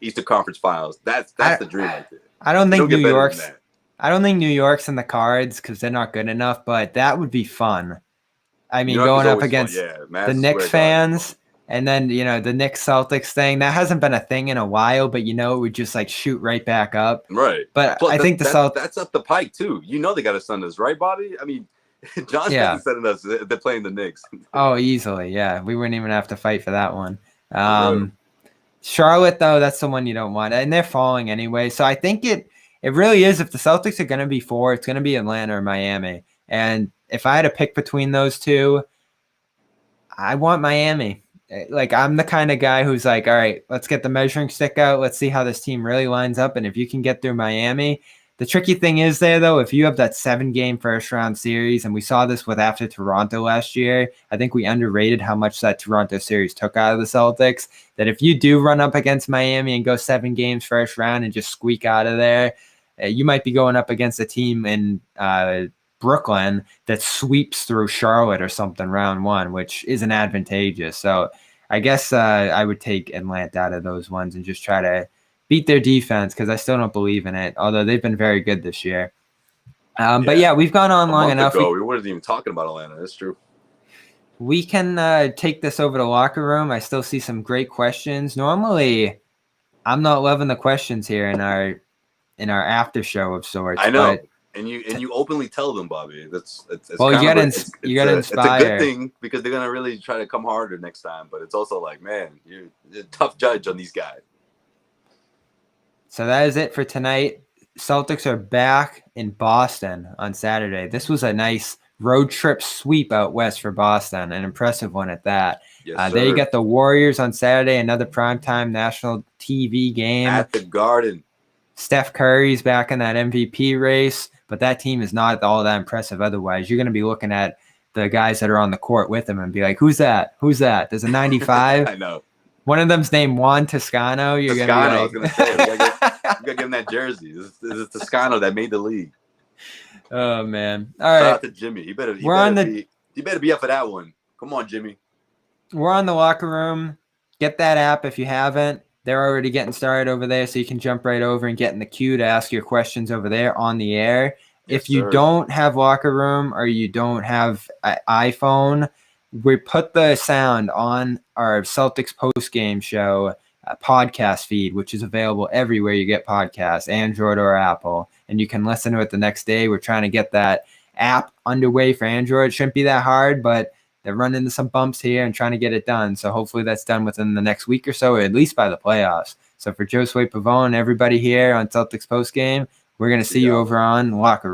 Eastern Conference Finals. That's the dream right there. I don't think New York's in the cards because they're not good enough, but that would be fun. I mean, going up against the Knicks fans, and then the Knicks Celtics thing, that hasn't been a thing in a while, but it would just like shoot right back up. Right. But I think that's up the pike too. They got to send us, right, Bobby? I mean, John's sending us. They're playing the Knicks. Oh, easily, yeah. We wouldn't even have to fight for that one. Charlotte, though, that's the one you don't want, and they're falling anyway. So I think it really is. If the Celtics are going to be 4, it's going to be Atlanta or Miami. And if I had to pick between those two, I want Miami. Like, I'm the kind of guy who's like, all right, let's get the measuring stick out. Let's see how this team really lines up. And if you can get through Miami. The tricky thing is there, though, if you have that 7-game first-round series, and we saw this with after Toronto last year, I think we underrated how much that Toronto series took out of the Celtics, that if you do run up against Miami and go 7 games first round and just squeak out of there, you might be going up against a team in Brooklyn that sweeps through Charlotte or something round 1, which isn't advantageous. So I guess I would take Atlanta out of those ones and just try to beat their defense because I still don't believe in it, although they've been very good this year. But yeah, we've gone on long enough. We weren't even talking about Atlanta. That's true. We can take this over to locker room. I still see some great questions. Normally, I'm not loving the questions here in our after show of sorts. I know, and you openly tell them, Bobby. That's well, you gotta inspire. It's a good thing because they're gonna really try to come harder next time. But it's also like, man, you're a tough judge on these guys. So that is it for tonight. Celtics are back in Boston on Saturday. This was a nice road trip sweep out west for Boston, an impressive one at that. Yes, there you got the Warriors on Saturday, another primetime national TV game. At the Garden. Steph Curry's back in that MVP race, but that team is not all that impressive otherwise. You're going to be looking at the guys that are on the court with him and be like, who's that? Who's that? There's a 95. I know. One of them's named Juan Toscano. I was going to say, you got to give him that jersey. This is Toscano that made the league. Oh, man. All right. Shout out to Jimmy. He better be up for that one. Come on, Jimmy. We're on the locker room. Get that app if you haven't. They're already getting started over there, so you can jump right over and get in the queue to ask your questions over there on the air. Yes, if you don't have locker room or you don't have an iPhone, we put the sound on our Celtics post-game show podcast feed, which is available everywhere you get podcasts, Android or Apple, and you can listen to it the next day. We're trying to get that app underway for Android. It shouldn't be that hard, but they're running into some bumps here and trying to get it done. So hopefully that's done within the next week or so, or at least by the playoffs. So for Josue Pavone, everybody here on Celtics Postgame, we're going to see you over on Locker Room.